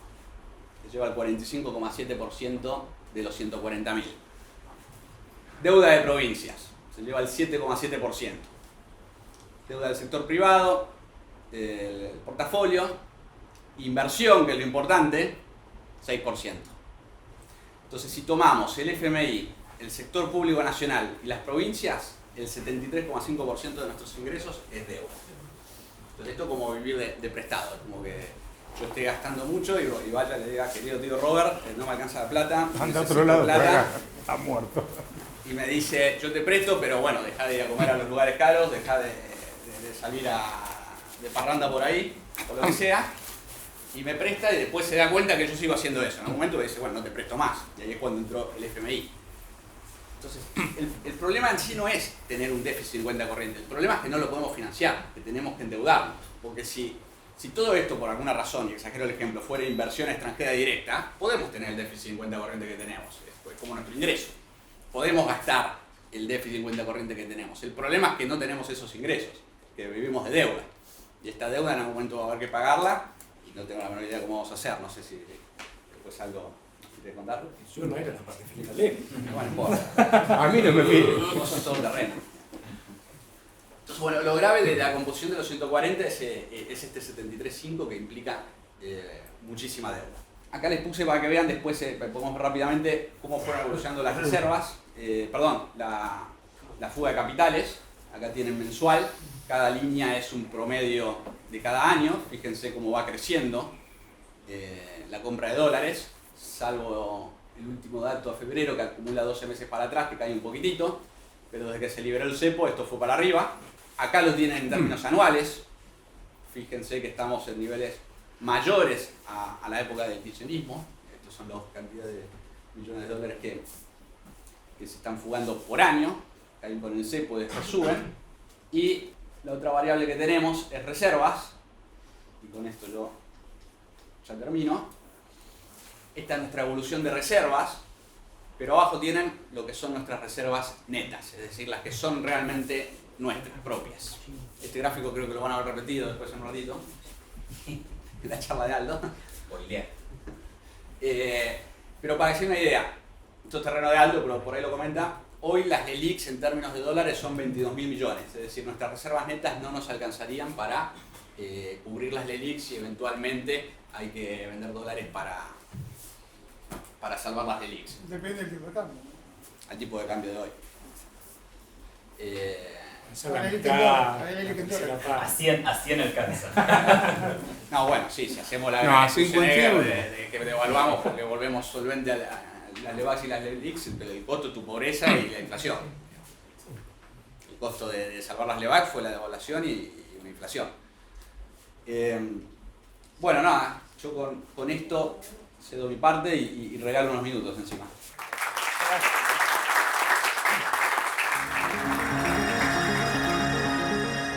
que lleva el 45,7% de los 140.000. Deuda de provincias, se lleva el 7,7%. Deuda del sector privado, el portafolio, inversión, que es lo importante, 6%. Entonces, si tomamos el FMI, el sector público nacional y las provincias, el 73,5% de nuestros ingresos es deuda. Entonces, esto es como vivir de prestado, es como que yo esté gastando mucho y vaya y le diga, querido tío Robert, no me alcanza la plata, anda a otro lado, plata, está muerto. y me dice, yo te presto, pero bueno, deja de ir a comer a los lugares caros, deja de salir de parranda por ahí, o lo que sea, y me presta y después se da cuenta que yo sigo haciendo eso. En un momento me dice, bueno, no te presto más, y ahí es cuando entró el FMI. Entonces, el problema en sí no es tener un déficit en cuenta corriente, el problema es que no lo podemos financiar, que tenemos que endeudarnos, porque si todo esto por alguna razón, y exagero el ejemplo, fuera inversión extranjera directa, podemos tener el déficit en cuenta corriente que tenemos, es como nuestro ingreso. Podemos gastar el déficit en cuenta corriente que tenemos. El problema es que no tenemos esos ingresos, que vivimos de deuda. Y esta deuda en algún momento va a haber que pagarla, y no tengo la menor idea de cómo vamos a hacer, no sé si después algo quieres contarlo. Yo no era la parte fiscal, ¿eh? No importa. A mí no me pide. No son todo terreno. Entonces, bueno, lo grave de la composición de los 140 es este 73.5 que implica muchísima deuda. Acá les puse para que vean después, podemos ver rápidamente cómo fueron evolucionando las reservas, la fuga de capitales. Acá tienen mensual, cada línea es un promedio de cada año, fíjense cómo va creciendo la compra de dólares, salvo el último dato a febrero que acumula 12 meses para atrás, que cae un poquitito, pero desde que se liberó el cepo esto fue para arriba. Acá lo tienen en términos anuales, fíjense que estamos en niveles mayores a la época del kirchnerismo. Estos son las cantidades de millones de dólares que se están fugando por año, caen con el cepo y después suben. Y la otra variable que tenemos es reservas, y con esto yo ya termino. Esta es nuestra evolución de reservas, pero abajo tienen lo que son nuestras reservas netas, es decir, las que son realmente nuestras propias. Este gráfico creo que lo van a haber repetido después en un ratito, en la charla de Aldo. Pero para que se den una idea, esto es terreno de Aldo, pero por ahí lo comenta, hoy las LELIQs en términos de dólares son 22.000 millones, es decir, nuestras reservas netas no nos alcanzarían para cubrir las LELIQs y eventualmente hay que vender dólares para salvar las LELIQs. Depende del tipo de cambio. Al tipo de cambio de hoy. Esa es la mitad, Ahí le quitó. A 100 alcanza. No, bueno, sí, si hacemos la No, gran a 51. discusión de que devaluamos porque volvemos solvente a las LEVAX y las LELIQs, el costo de tu pobreza y la inflación. El costo de salvar las LEVAX fue la devaluación y una inflación. Bueno, nada, yo con esto cedo mi parte y regalo unos minutos encima.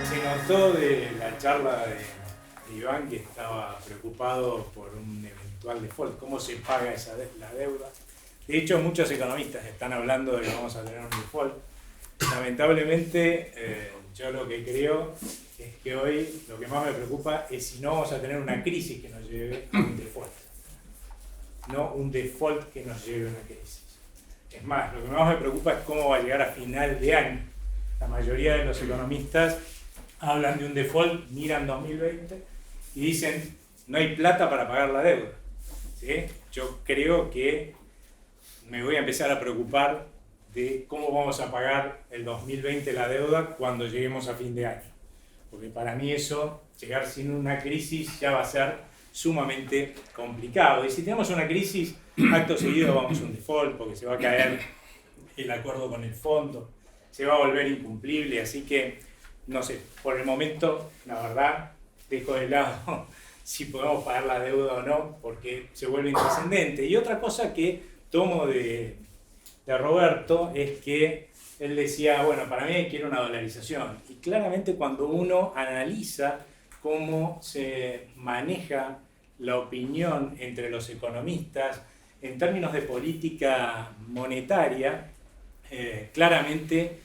Se notó de la charla de Iván que estaba preocupado por un eventual default, cómo se paga la deuda. De hecho, muchos economistas están hablando de que vamos a tener un default. Lamentablemente, yo lo que creo es que hoy lo que más me preocupa es si no vamos a tener una crisis que nos lleve a un default. No un default que nos lleve a una crisis. Es más, lo que más me preocupa es cómo va a llegar a final de año. La mayoría de los economistas hablan de un default, miran 2020 y dicen no hay plata para pagar la deuda. ¿Sí? Yo creo que me voy a empezar a preocupar de cómo vamos a pagar el 2020 la deuda cuando lleguemos a fin de año. Porque para mí eso, llegar sin una crisis ya va a ser sumamente complicado. Y si tenemos una crisis, acto seguido vamos a un default porque se va a caer el acuerdo con el fondo, se va a volver incumplible, así que, no sé, por el momento, la verdad, dejo de lado si podemos pagar la deuda o no, porque se vuelve intrascendente. Y otra cosa que tomo de Roberto es que él decía, bueno, para mí quiero una dolarización. Y claramente cuando uno analiza cómo se maneja la opinión entre los economistas en términos de política monetaria, claramente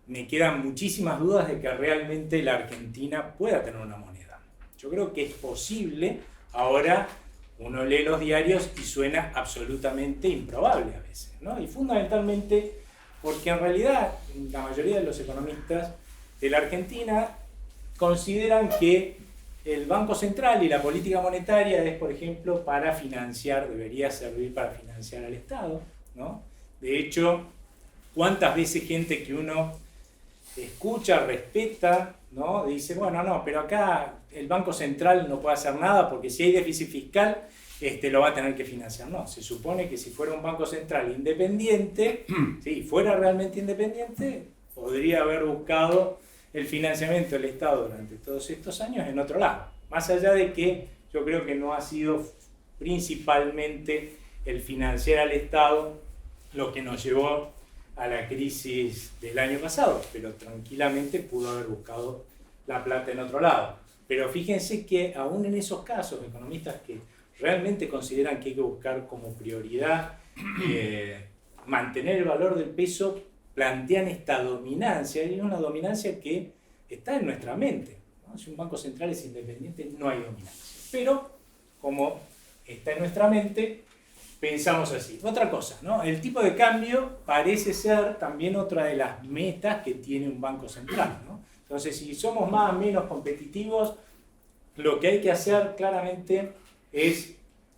me quedan muchísimas dudas de que realmente la Argentina pueda tener una moneda. Yo creo que es posible, ahora uno lee los diarios y suena absolutamente improbable a veces, ¿no? Y fundamentalmente porque en realidad la mayoría de los economistas de la Argentina consideran que el Banco Central y la política monetaria es, por ejemplo, para financiar, debería servir para financiar al Estado, ¿no? De hecho, ¿cuántas veces gente que uno escucha, respeta, ¿no? Dice, bueno, no, pero acá el Banco Central no puede hacer nada porque si hay déficit fiscal, lo va a tener que financiar? No, se supone que si fuera un Banco Central independiente, si fuera realmente independiente, podría haber buscado el financiamiento del Estado durante todos estos años en otro lado. Más allá de que yo creo que no ha sido principalmente el financiar al Estado lo que nos llevó a la crisis del año pasado, pero tranquilamente pudo haber buscado la plata en otro lado. Pero fíjense que aún en esos casos, economistas que realmente consideran que hay que buscar como prioridad mantener el valor del peso, plantean esta dominancia, y es una dominancia que está en nuestra mente, ¿no? Si un banco central es independiente, no hay dominancia. Pero, como está en nuestra mente, pensamos así. Otra cosa, ¿no? El tipo de cambio parece ser también otra de las metas que tiene un banco central, ¿no? Entonces, si somos más o menos competitivos, lo que hay que hacer claramente es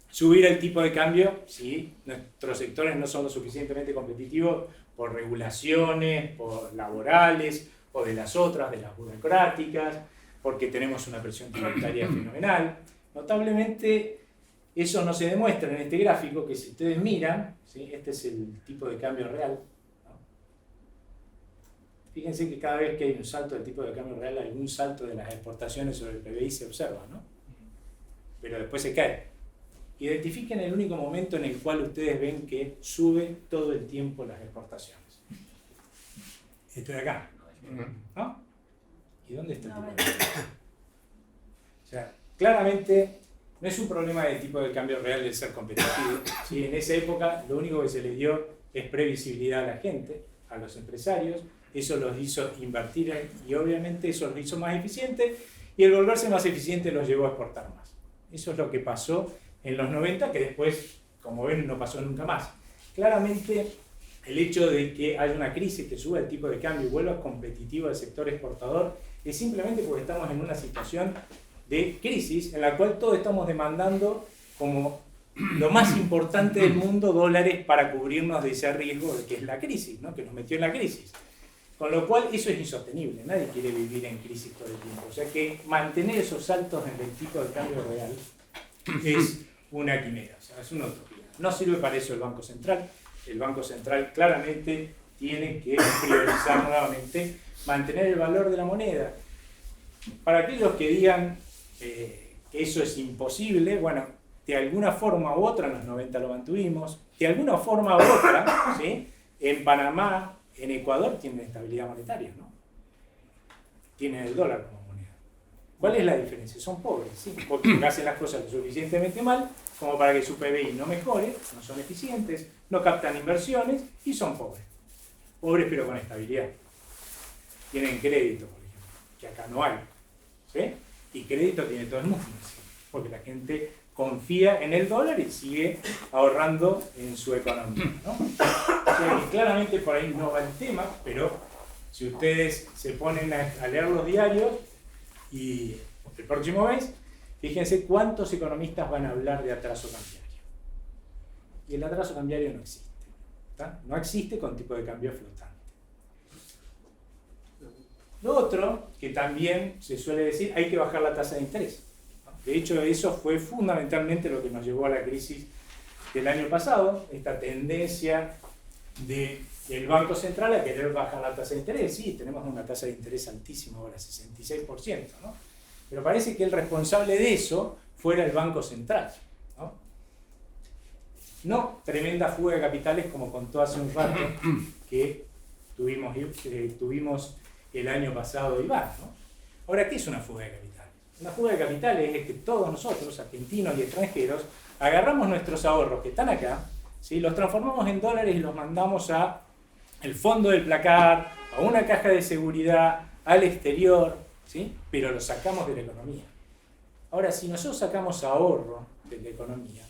subir el tipo de cambio si nuestros sectores no son lo suficientemente competitivos por regulaciones, por laborales o de las otras, de las burocráticas, porque tenemos una presión tributaria fenomenal. Notablemente, eso no se demuestra en este gráfico, que si ustedes miran, ¿sí? Este es el tipo de cambio real, ¿no? Fíjense que cada vez que hay un salto del tipo de cambio real, algún salto de las exportaciones sobre el PBI se observa, ¿no? Pero después se cae. Identifiquen el único momento en el cual ustedes ven que sube todo el tiempo las exportaciones. Esto de acá, ¿no? ¿Y dónde está el tipo de cambio? O sea, claramente no es un problema del tipo de cambio real de ser competitivo. ¿Sí? En esa época lo único que se les dio es previsibilidad a la gente, a los empresarios. Eso los hizo invertir y obviamente eso los hizo más eficientes, y el volverse más eficiente los llevó a exportar más. Eso es lo que pasó en los 90, que después, como ven, no pasó nunca más. Claramente, el hecho de que haya una crisis que suba el tipo de cambio y vuelva competitivo el sector exportador es simplemente porque estamos en una situación de crisis en la cual todos estamos demandando como lo más importante del mundo dólares para cubrirnos de ese riesgo de que es la crisis, ¿no? Que nos metió en la crisis. Con lo cual eso es insostenible, nadie quiere vivir en crisis todo el tiempo. O sea que mantener esos saltos en el tipo de cambio real es una quimera, o sea, es una utopía. No sirve para eso el Banco Central. El Banco Central claramente tiene que priorizar nuevamente mantener el valor de la moneda. Para aquellos que digan que eso es imposible, bueno, de alguna forma u otra en los 90 lo mantuvimos, de alguna forma u otra, ¿sí? En Panamá, en Ecuador tienen estabilidad monetaria, ¿no? Tienen el dólar como moneda. ¿Cuál es la diferencia? Son pobres, ¿sí? Porque hacen las cosas lo suficientemente mal como para que su PBI no mejore, no son eficientes, no captan inversiones y son pobres. Pobres pero con estabilidad. Tienen crédito, por ejemplo, que acá no hay, ¿sí? Y crédito tiene todo el mundo, ¿sí? Porque la gente confía en el dólar y sigue ahorrando en su economía, ¿no? O sea, que claramente por ahí no va el tema, pero si ustedes se ponen a leer los diarios y el próximo mes, fíjense cuántos economistas van a hablar de atraso cambiario. Y el atraso cambiario no existe, ¿tá? No existe con tipo de cambio flotante. Lo otro, que también se suele decir, hay que bajar la tasa de interés. De hecho, eso fue fundamentalmente lo que nos llevó a la crisis del año pasado, esta tendencia del Banco Central a querer bajar la tasa de interés. Sí, tenemos una tasa de interés altísima ahora, 66%, ¿no? Pero parece que el responsable de eso fuera el Banco Central, ¿no? No tremenda fuga de capitales como contó hace un rato, que tuvimos el año pasado Iván, ¿no? Ahora, ¿qué es una fuga de capitales? Una fuga de capitales es que todos nosotros, argentinos y extranjeros, agarramos nuestros ahorros que están acá, ¿sí? Los transformamos en dólares y los mandamos a el fondo del placar, a una caja de seguridad, al exterior, ¿sí? Pero los sacamos de la economía. Ahora, si nosotros sacamos ahorro de la economía,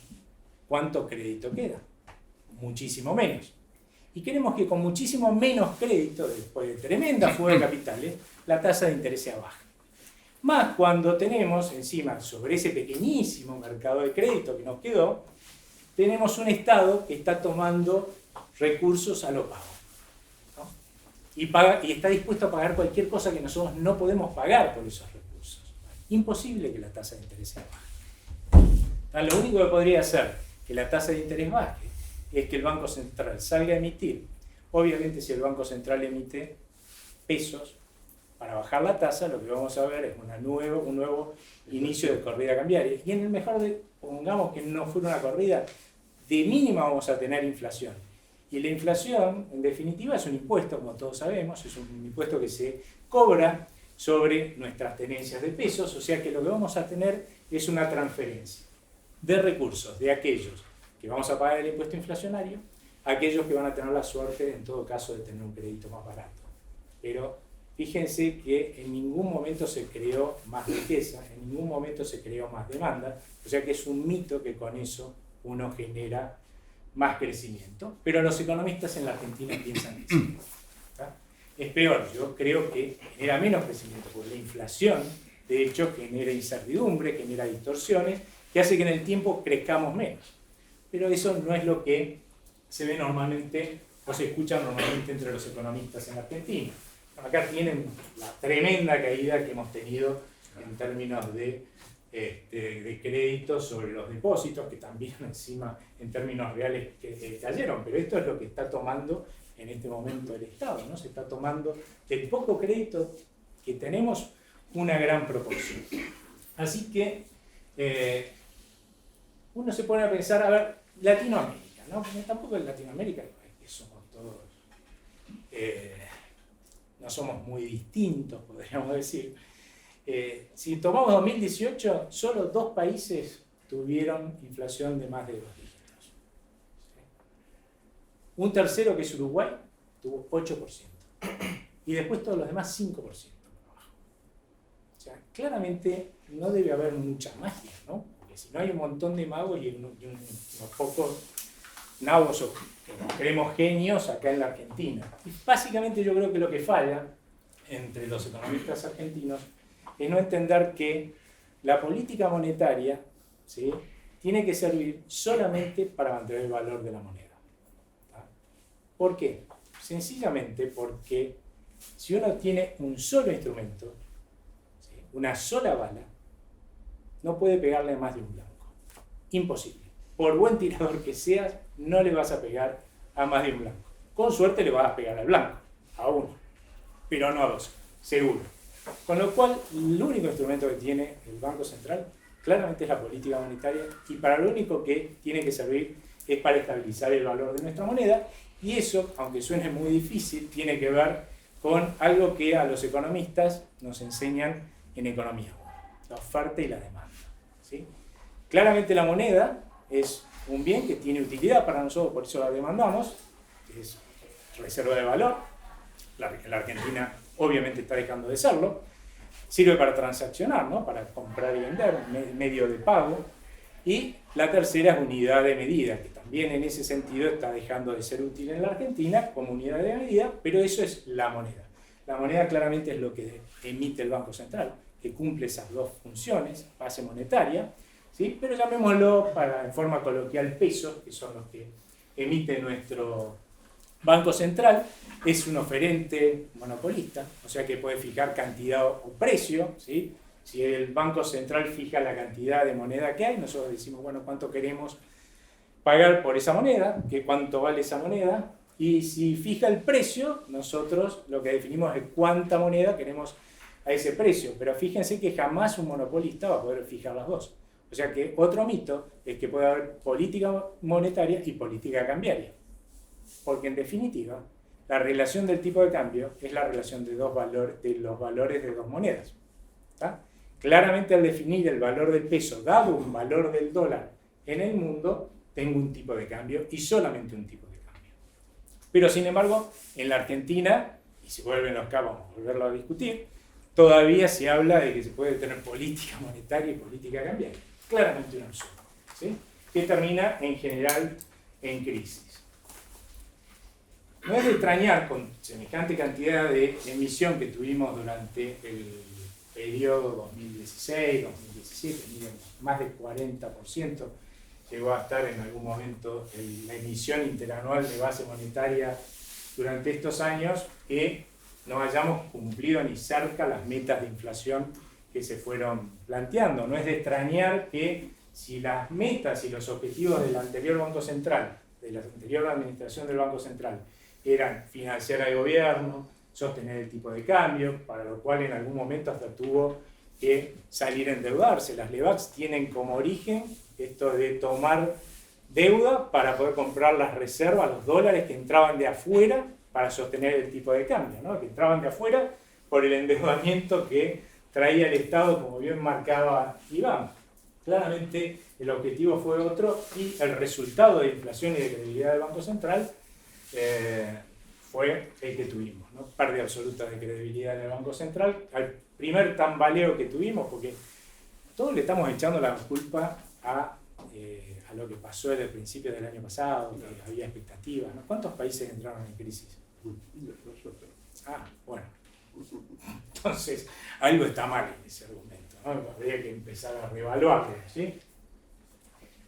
¿cuánto crédito queda? Muchísimo menos. Y queremos que con muchísimo menos crédito, después de tremenda fuga de capitales, la tasa de interés sea baja. Más cuando tenemos encima, sobre ese pequeñísimo mercado de crédito que nos quedó, tenemos un Estado que está tomando recursos a lo pago, ¿no? Y está dispuesto a pagar cualquier cosa que nosotros no podemos pagar por esos recursos. Imposible que la tasa de interés sea baja. Entonces, lo único que podría hacer que la tasa de interés baje es que el Banco Central salga a emitir. Obviamente, si el Banco Central emite pesos para bajar la tasa, lo que vamos a ver es un nuevo inicio de corrida cambiaria. Y en el mejor pongamos que no fuera una corrida, de mínima vamos a tener inflación. Y la inflación, en definitiva, es un impuesto, como todos sabemos, es un impuesto que se cobra sobre nuestras tenencias de pesos, o sea que lo que vamos a tener es una transferencia de recursos de aquellos que vamos a pagar el impuesto inflacionario a aquellos que van a tener la suerte, en todo caso, de tener un crédito más barato. Pero fíjense que en ningún momento se creó más riqueza, en ningún momento se creó más demanda, o sea que es un mito que con eso uno genera más crecimiento. Pero los economistas en la Argentina piensan que sí. ¿Está? Es peor, yo creo que genera menos crecimiento, porque la inflación, de hecho, genera incertidumbre, genera distorsiones, que hace que en el tiempo crezcamos menos. Pero eso no es lo que se ve normalmente o se escucha normalmente entre los economistas en Argentina. Acá tienen la tremenda caída que hemos tenido en términos de crédito sobre los depósitos, que también encima en términos reales cayeron, pero esto es lo que está tomando en este momento el Estado, ¿no? Se está tomando del poco crédito que tenemos una gran proporción. Así que uno se pone a pensar, a ver, Latinoamérica, ¿no? Tampoco en Latinoamérica que somos todos, no somos muy distintos, podríamos decir. Si tomamos 2018, solo 2 países tuvieron inflación de más de 2 dígitos. ¿Sí? Un tercero, que es Uruguay, tuvo 8%. Y después todos los demás 5% por abajo. O sea, claramente no debe haber mucha magia, ¿no? Porque si no hay un montón de magos y unos pocos nabos o que nos creemos genios acá en la Argentina. Y básicamente yo creo que lo que falla entre los economistas argentinos es no entender que la política monetaria, ¿sí?, tiene que servir solamente para mantener el valor de la moneda. ¿Tá? ¿Por qué? Sencillamente porque si uno tiene un solo instrumento, ¿sí?, una sola bala, no puede pegarle más de un blanco. Imposible. Por buen tirador que seas, no le vas a pegar a más de un blanco. Con suerte le vas a pegar al blanco, a uno, pero no a 2, seguro. Con lo cual, el único instrumento que tiene el Banco Central claramente es la política monetaria, y para lo único que tiene que servir es para estabilizar el valor de nuestra moneda, y eso, aunque suene muy difícil, tiene que ver con algo que a los economistas nos enseñan en economía, la oferta y la demanda. ¿Sí? Claramente la moneda es un bien que tiene utilidad para nosotros, por eso la demandamos, es reserva de valor. La Argentina obviamente está dejando de serlo. Sirve para transaccionar, ¿no?, para comprar y vender, medio de pago. Y la tercera es unidad de medida, que también en ese sentido está dejando de ser útil en la Argentina como unidad de medida, pero eso es la moneda. La moneda claramente es lo que emite el Banco Central, que cumple esas 2 funciones, base monetaria, ¿sí?, pero llamémoslo en forma coloquial pesos, que son los que emite nuestro Banco Central. Es un oferente monopolista, o sea que puede fijar cantidad o precio, ¿sí? Si el Banco Central fija la cantidad de moneda que hay, nosotros decimos, bueno, cuánto queremos pagar por esa moneda, cuánto vale esa moneda, y si fija el precio, nosotros lo que definimos es cuánta moneda queremos a ese precio, pero fíjense que jamás un monopolista va a poder fijar las 2. O sea que otro mito es que puede haber política monetaria y política cambiaria. Porque en definitiva, La relación del tipo de cambio es la relación de los valores de dos monedas. ¿Tá? Claramente al definir el valor del peso dado un valor del dólar en el mundo, tengo un tipo de cambio y solamente un tipo de cambio. Pero sin embargo, en la Argentina, y si vuelven acá vamos a volverlo a discutir, todavía se habla de que se puede tener política monetaria y política cambiaria. Claramente un absurdo, ¿sí? Que termina en general en crisis. No es de extrañar con semejante cantidad de emisión que tuvimos durante el periodo 2016-2017, más del 40% llegó a estar en algún momento la emisión interanual de base monetaria durante estos años, que no hayamos cumplido ni cerca las metas de inflación que se fueron planteando. No es de extrañar que si las metas y los objetivos del anterior Banco Central, de la anterior administración del Banco Central, eran financiar al gobierno, sostener el tipo de cambio, para lo cual en algún momento hasta tuvo que salir a endeudarse. Las LEBACs tienen como origen esto de tomar deuda para poder comprar las reservas, los dólares que entraban de afuera para sostener el tipo de cambio, ¿no? Que entraban de afuera por el endeudamiento que traía el Estado, como bien marcaba Iván. Claramente el objetivo fue otro y el resultado de inflación y de credibilidad del Banco Central fue el que tuvimos, ¿no? Pérdida absoluta de credibilidad en el Banco Central, al primer tambaleo que tuvimos, porque todos le estamos echando la culpa a lo que pasó desde el principio del año pasado, que había expectativas, ¿no? ¿Cuántos países entraron en crisis? Ah, bueno. Entonces, algo está mal en ese argumento, ¿no? Habría que empezar a reevaluarlo, ¿sí?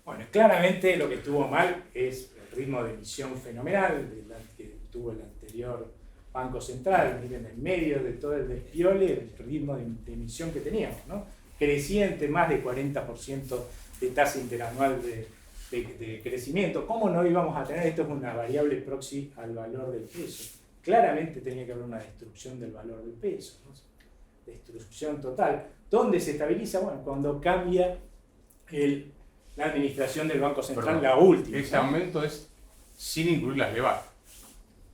Bueno, claramente lo que estuvo mal es el ritmo de emisión fenomenal que tuvo el anterior Banco Central. Miren, en medio de todo el despiole, el ritmo de emisión que teníamos, ¿no? Creciente, más de 40% de tasa interanual de crecimiento. ¿Cómo no íbamos a tener? Esto es una variable proxy al valor del peso. Claramente tenía que haber una destrucción del valor del peso, ¿no? Destrucción total. ¿Dónde se estabiliza? Bueno, cuando cambia la administración del Banco Central. Perdón, la última. Ese aumento es sin incluir las LEBAC.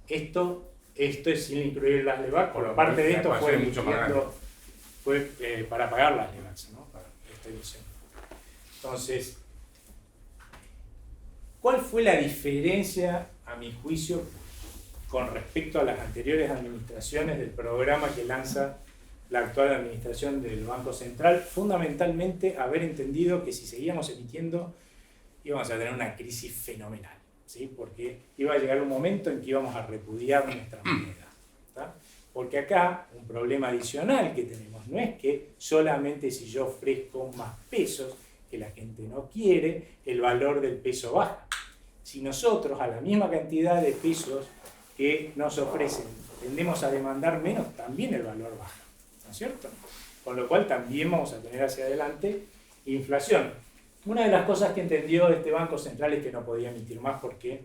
Esto es sin incluir las LEBAC. Por parte de esto fue para pagar las LEBAC, ¿no? Para esta emisión. Entonces, ¿cuál fue la diferencia, a mi juicio, con respecto a las anteriores administraciones del programa que lanza la actual administración del Banco Central? Fundamentalmente, haber entendido que si seguíamos emitiendo íbamos a tener una crisis fenomenal, ¿sí? Porque iba a llegar un momento en que íbamos a repudiar nuestra moneda, ¿tá? Porque acá un problema adicional que tenemos no es que solamente si yo ofrezco más pesos que la gente no quiere, el valor del peso baja. Si nosotros a la misma cantidad de pesos que nos ofrecen tendemos a demandar menos, también el valor baja, ¿no es cierto? Con lo cual también vamos a tener hacia adelante inflación. Una de las cosas que entendió este Banco Central es que no podía emitir más porque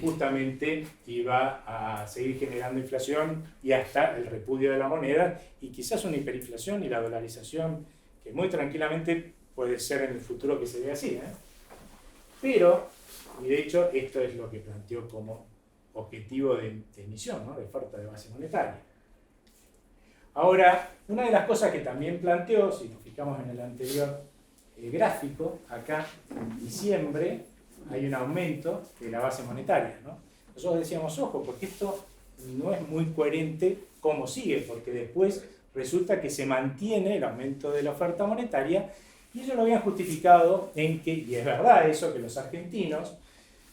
justamente iba a seguir generando inflación y hasta el repudio de la moneda y quizás una hiperinflación y la dolarización que muy tranquilamente puede ser en el futuro que se vea así, ¿eh? Pero, y de hecho esto es lo que planteó como objetivo de emisión, ¿no? De oferta de base monetaria. Ahora, una de las cosas que también planteó, si nos fijamos en el anterior gráfico, acá en diciembre hay un aumento de la base monetaria, ¿no? Nosotros decíamos, ojo, porque esto no es muy coherente cómo sigue, porque después resulta que se mantiene el aumento de la oferta monetaria y ellos lo habían justificado en que, y es verdad eso, que los argentinos,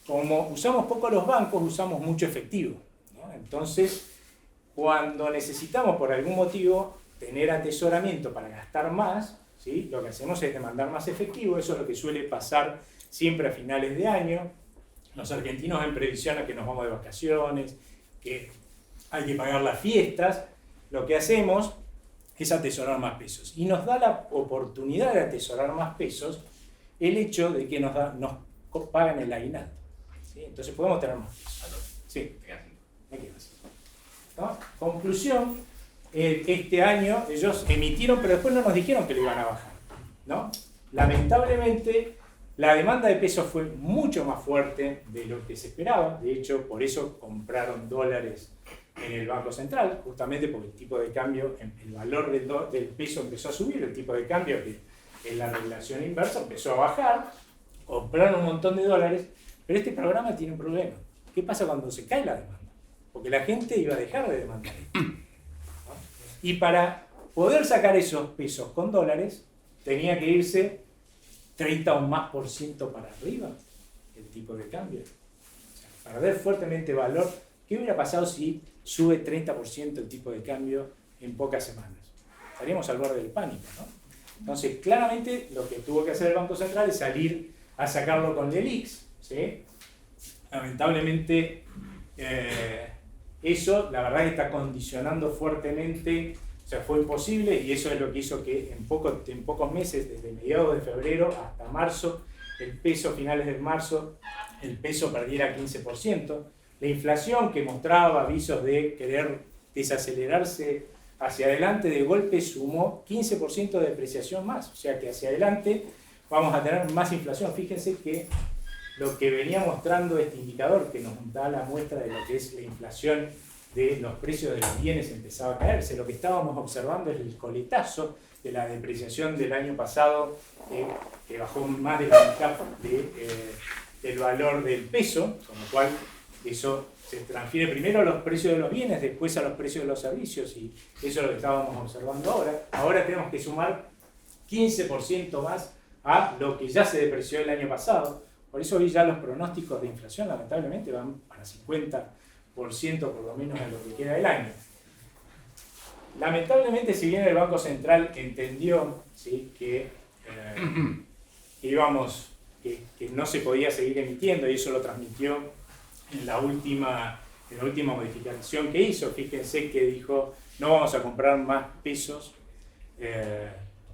como usamos poco los bancos, usamos mucho efectivo, ¿no? Entonces, cuando necesitamos por algún motivo tener atesoramiento para gastar más, ¿sí? Lo que hacemos es demandar más efectivo. Eso es lo que suele pasar siempre a finales de año. Los argentinos en previsión a que nos vamos de vacaciones, que hay que pagar las fiestas, lo que hacemos es atesorar más pesos. Y nos da la oportunidad de atesorar más pesos el hecho de que nos pagan el aguinaldo, ¿sí? Entonces podemos tener más pesos. Sí, me quedo así, ¿no? Conclusión, este año ellos emitieron, pero después no nos dijeron que lo iban a bajar, ¿no? Lamentablemente La demanda de pesos fue mucho más fuerte de lo que se esperaba. De hecho, por eso compraron dólares en el Banco Central, justamente porque el tipo de cambio, el valor del peso empezó a subir, el tipo de cambio, que es la regulación inversa, empezó a bajar, compraron un montón de dólares, pero este programa tiene un problema. ¿Qué pasa cuando se cae la demanda? Porque la gente iba a dejar de demandar. ¿No? Y para poder sacar esos pesos con dólares, tenía que irse 30 o más por ciento para arriba el tipo de cambio. O sea, perder fuertemente valor. ¿Qué hubiera pasado si sube 30% el tipo de cambio en pocas semanas? Estaríamos al borde del pánico, ¿no? Entonces, claramente lo que tuvo que hacer el Banco Central es salir a sacarlo con LELIQs, ¿sí? Lamentablemente, eso la verdad que está condicionando fuertemente, o sea, fue imposible, y eso es lo que hizo que en pocos meses, desde mediados de febrero hasta marzo, el peso, finales de marzo, el peso perdiera 15%. La inflación, que mostraba avisos de querer desacelerarse hacia adelante, de golpe sumó 15% de depreciación más. O sea que hacia adelante vamos a tener más inflación. Fíjense que lo que venía mostrando este indicador, que nos da la muestra de lo que es la inflación de los precios de los bienes, empezaba a caerse. Lo que estábamos observando es el coletazo de la depreciación del año pasado, que bajó más de la mitad del valor del peso, con lo cual eso se transfiere primero a los precios de los bienes, después a los precios de los servicios, y eso es lo que estábamos observando ahora. Ahora tenemos que sumar 15% más a lo que ya se depreció el año pasado. Por eso hoy ya los pronósticos de inflación lamentablemente van para 50% por lo menos en lo que queda del año. Lamentablemente, si bien el Banco Central entendió, ¿sí?, que no se podía seguir emitiendo, y eso lo transmitió en la última modificación que hizo. Fíjense que dijo: no vamos a comprar más pesos,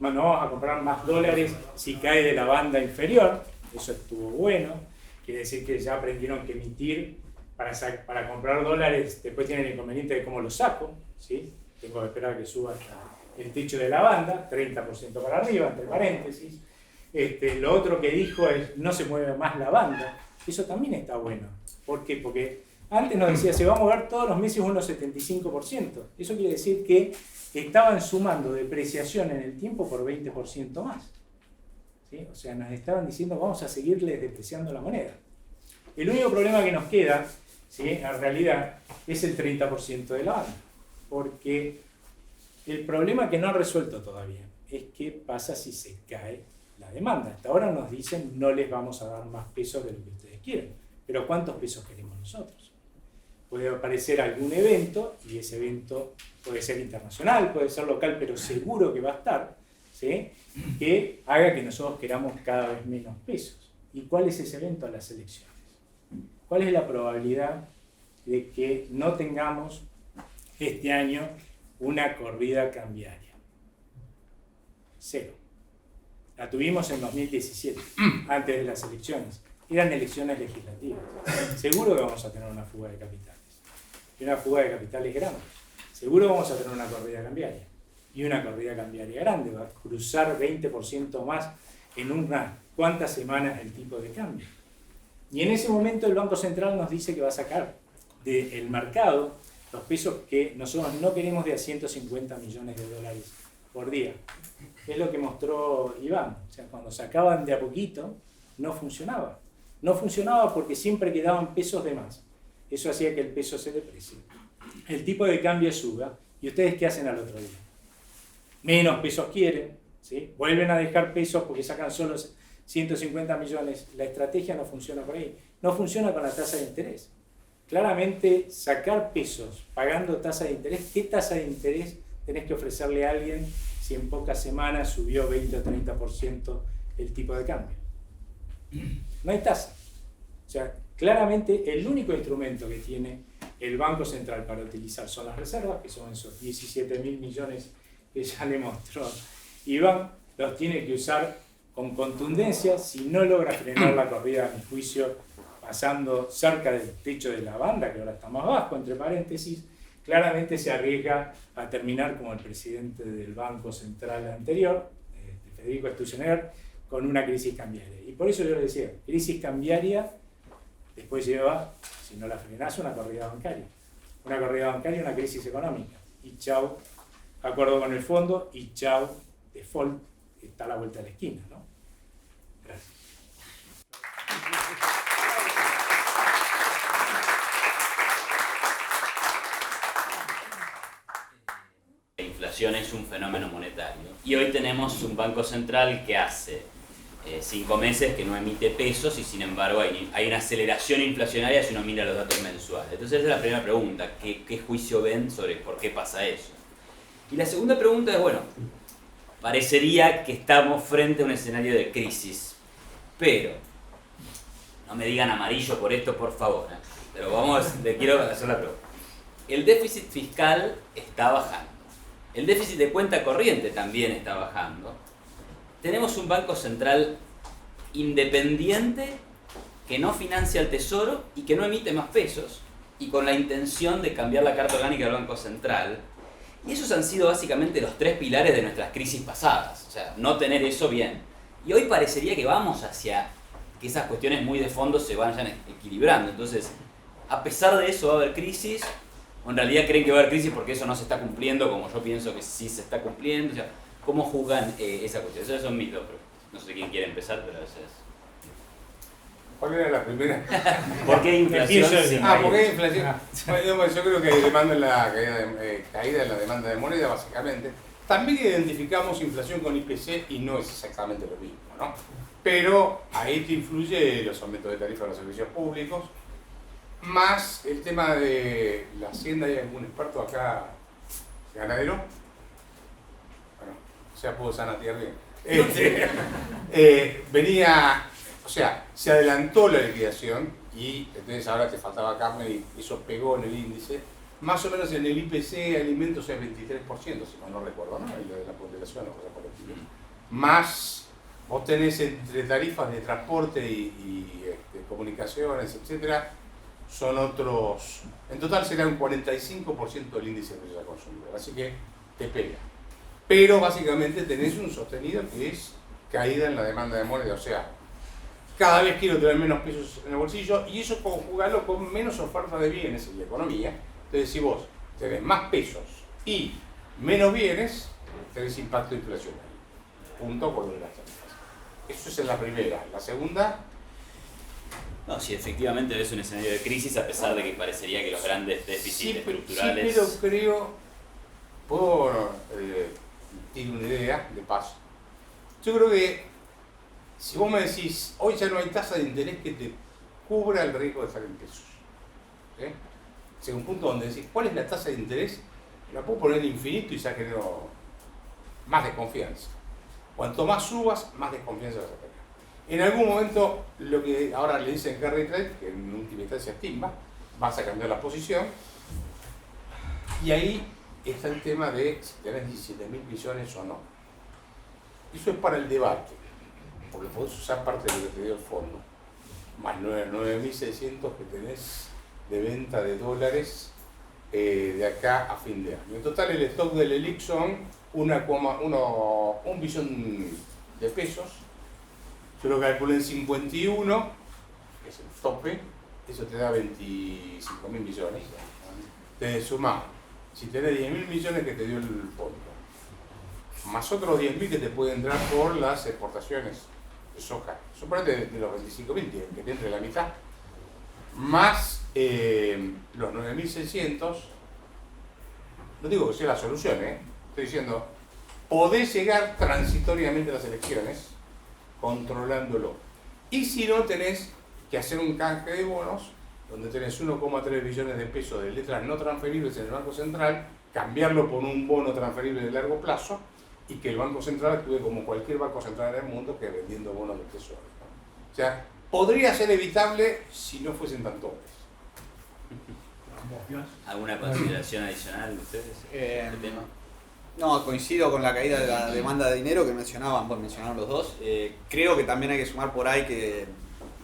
no vamos a comprar más dólares si cae de la banda inferior. Eso estuvo bueno, quiere decir que ya aprendieron que emitir para comprar dólares. Después tienen el inconveniente de cómo lo saco, ¿sí? Tengo que esperar a que suba hasta el techo de la banda, 30% para arriba, entre paréntesis. Lo otro que dijo es: no se mueve más la banda. Eso también está bueno. ¿Por qué? Porque antes nos decía: se va a mover todos los meses unos 75%. Eso quiere decir que estaban sumando depreciación en el tiempo por 20% más. ¿Sí? O sea, nos estaban diciendo: vamos a seguirles depreciando la moneda. El único problema que nos queda, ¿sí?, en realidad, es el 30% de la banda. Porque el problema que no ha resuelto todavía es qué pasa si se cae la demanda. Hasta ahora nos dicen: no les vamos a dar más pesos de lo que ustedes quieren. Pero ¿cuántos pesos queremos nosotros? Puede aparecer algún evento, y ese evento puede ser internacional, puede ser local, pero seguro que va a estar, ¿sí?, que haga que nosotros queramos cada vez menos pesos. ¿Y cuál es ese evento? Las elecciones. ¿Cuál es la probabilidad de que no tengamos este año una corrida cambiaria? 0. La tuvimos en 2017, antes de las elecciones. Eran elecciones legislativas. Seguro que vamos a tener una fuga de capitales. Y una fuga de capitales grande. Seguro vamos a tener una corrida cambiaria. Y una corrida cambiaria grande. Va a cruzar 20% más en unas cuantas semanas el tipo de cambio. Y en ese momento el Banco Central nos dice que va a sacar del mercado los pesos que nosotros no queremos, de a 150 millones de dólares por día. Es lo que mostró Iván. O sea, cuando sacaban de a poquito, no funcionaba. No funcionaba porque siempre quedaban pesos de más. Eso hacía que el peso se deprecie. El tipo de cambio suba. ¿Y ustedes qué hacen al otro día? Menos pesos quieren, ¿sí? Vuelven a dejar pesos porque sacan solo 150 millones. La estrategia no funciona por ahí. No funciona con la tasa de interés. Claramente, sacar pesos pagando tasa de interés, ¿qué tasa de interés tenés que ofrecerle a alguien si en pocas semanas subió 20 o 30% el tipo de cambio? No hay tasa. O sea, claramente el único instrumento que tiene el Banco Central para utilizar son las reservas, que son esos 17.000 millones que ya le mostró Iván. Los tiene que usar con contundencia. Si no logra frenar la corrida, a mi juicio, pasando cerca del techo de la banda, que ahora está más bajo, entre paréntesis, claramente se arriesga a terminar como el presidente del Banco Central anterior, Federico Sturzenegger, con una crisis cambiaria. Y por eso yo le decía, crisis cambiaria después lleva, si no la frenás, una corrida bancaria. Una corrida bancaria, una crisis económica. Y chau, acuerdo con el fondo, y chau, default, está a la vuelta de la esquina, ¿no? Gracias. La inflación es un fenómeno monetario. Y hoy tenemos un Banco Central que hace 5 meses que no emite pesos y sin embargo hay una aceleración inflacionaria si uno mira los datos mensuales. Entonces esa es la primera pregunta, ¿qué juicio ven sobre por qué pasa eso? Y la segunda pregunta es, bueno, parecería que estamos frente a un escenario de crisis, pero no me digan amarillo por esto, por favor, pero le quiero hacer la pregunta. El déficit fiscal está bajando, el déficit de cuenta corriente también está bajando. Tenemos un Banco Central independiente que no financia el Tesoro y que no emite más pesos y con la intención de cambiar la carta orgánica del Banco Central. Y esos han sido básicamente los 3 pilares de nuestras crisis pasadas. O sea, no tener eso bien. Y hoy parecería que vamos hacia que esas cuestiones muy de fondo se vayan equilibrando. Entonces, a pesar de eso va a haber crisis, o en realidad creen que va a haber crisis porque eso no se está cumpliendo como yo pienso que sí se está cumpliendo. O sea, ¿cómo juzgan esa cuestión? Esas son mis 2 preguntas. No sé quién quiere empezar, pero esa es. ¿Cuál era la primera? ¿Por qué inflación? ¿Por qué inflación? Bueno, yo creo que hay demanda en la caída en la demanda de moneda, básicamente. También identificamos inflación con IPC y no es exactamente lo mismo, ¿no? Pero ahí te influye los aumentos de tarifas de los servicios públicos, más el tema de la hacienda. ¿Hay algún experto acá ganadero? Bueno, o sea, puedo sanatear bien. Venía, o sea, se adelantó la liquidación y entonces ahora te faltaba carne y eso pegó en el índice. Más o menos en el IPC alimentos es 23%, si mal no recuerdo, ¿no? Y lo de la ponderación o cosa por el estilo. Más vos tenés entre tarifas de transporte y comunicaciones, etcétera, son otros. En total será un 45% del índice de precios al consumidor, así que te pega. Pero básicamente tenés un sostenido que es caída en la demanda de moneda, o sea, cada vez quiero tener menos pesos en el bolsillo y eso conjugarlo con menos oferta de bienes en la economía. Entonces, si vos tenés más pesos y menos bienes, tenés impacto inflacionario. Punto por lo de las tarifas. Eso es en la primera. La segunda. No, si efectivamente es un escenario de crisis, a pesar de que parecería que los grandes déficits estructurales. Sí, pero creo, puedo decir una idea de paso. Yo creo que si vos me decís, hoy ya no hay tasa de interés que te cubra el riesgo de estar en pesos. ¿Eh? Llega un punto donde decís, ¿cuál es la tasa de interés? La puedo poner en infinito y ya genero más desconfianza. Cuanto más subas, más desconfianza vas a tener. En algún momento, lo que ahora le dicen carry trade, que en última instancia es timba, vas a cambiar la posición. Y ahí está el tema de si tenés 17.000 millones o no. Eso es para el debate, porque podés usar parte de lo que te dio el fondo, más 9.600 que tenés de venta de dólares de acá a fin de año. En total el stock del ELIC son 1 billón de pesos. Yo lo calculé en 51, que es el tope, eso te da 25.000 millones. Te sumás, si tenés 10.000 millones que te dio el fondo, más otros 10.000 que te pueden entrar por las exportaciones de soja. Suponete de los 25.000 que te entre la mitad, más los 9.600, no digo que sea la solución, estoy diciendo, podés llegar transitoriamente a las elecciones controlándolo. Y si no, tenés que hacer un canje de bonos, donde tenés 1,3 billones de pesos de letras no transferibles en el Banco Central, cambiarlo por un bono transferible de largo plazo, y que el Banco Central actúe como cualquier banco central en el mundo, que vendiendo bonos de tesoro, ¿no? O sea, podría ser evitable si no fuesen tan topes. ¿Alguna consideración adicional de ustedes? ¿Este tema? No, coincido con la caída de la demanda de dinero que mencionaron los dos. Creo que también hay que sumar por ahí que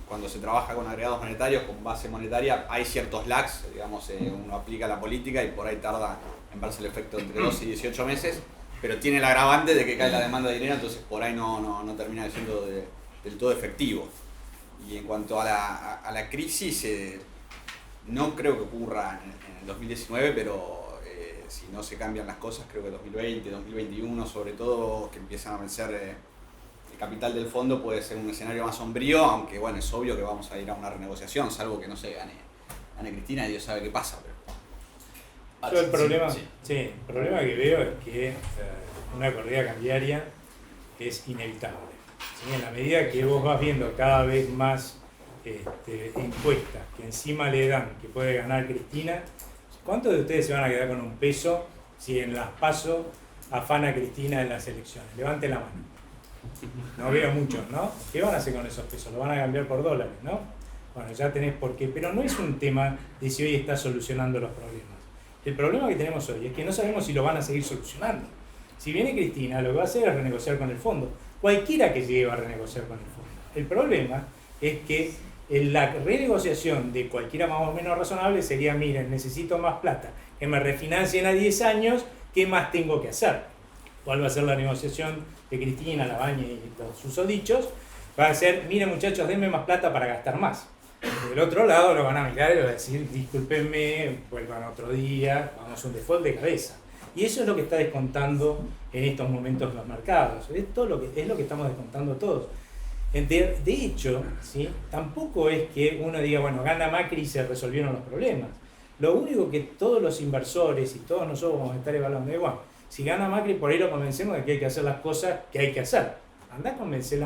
cuando se trabaja con agregados monetarios, con base monetaria, hay ciertos lags, digamos, uno aplica la política y por ahí tarda en verse el efecto entre 12 y 18 meses. pero tiene el agravante de que cae la demanda de dinero, entonces por ahí no termina siendo del todo efectivo. Y en cuanto a la crisis, no creo que ocurra en el 2019, pero si no se cambian las cosas, creo que 2020, 2021, sobre todo, que empiezan a vencer el capital del fondo, puede ser un escenario más sombrío, aunque bueno, es obvio que vamos a ir a una renegociación, salvo que no se gane Cristina y Dios sabe qué pasa. Pero... Yo el problema, Sí. el problema que veo es que una corrida cambiaria es inevitable. ¿Sí? En la medida que vos vas viendo cada vez más encuestas que encima le dan que puede ganar Cristina, ¿cuántos de ustedes se van a quedar con un peso si en las PASO afana Cristina en las elecciones? Levanten la mano. No veo muchos, ¿no? ¿Qué van a hacer con esos pesos? Lo van a cambiar por dólares, ¿no? Bueno, ya tenés por qué. Pero no es un tema de si hoy está solucionando los problemas. El problema que tenemos hoy es que no sabemos si lo van a seguir solucionando. Si viene Cristina, lo que va a hacer es renegociar con el fondo. Cualquiera que llegue va a renegociar con el fondo. El problema es que la renegociación de cualquiera más o menos razonable sería, miren, necesito más plata, que me refinancien a 10 años, ¿qué más tengo que hacer? ¿Cuál va a ser la negociación de Cristina, Labaña y los susodichos? Va a ser, miren muchachos, denme más plata para gastar más. Del otro lado lo van a mirar y van a decir, discúlpenme, vuelvan otro día, vamos a un default de cabeza. Y eso es lo que está descontando en estos momentos los mercados. Esto es lo que estamos descontando todos. De hecho, ¿sí? Tampoco es que uno diga, bueno, gana Macri y se resolvieron los problemas. Lo único que todos los inversores y todos nosotros vamos a estar evaluando es, bueno, si gana Macri, por ahí lo convencemos de que hay que hacer las cosas que hay que hacer. Andá a convencer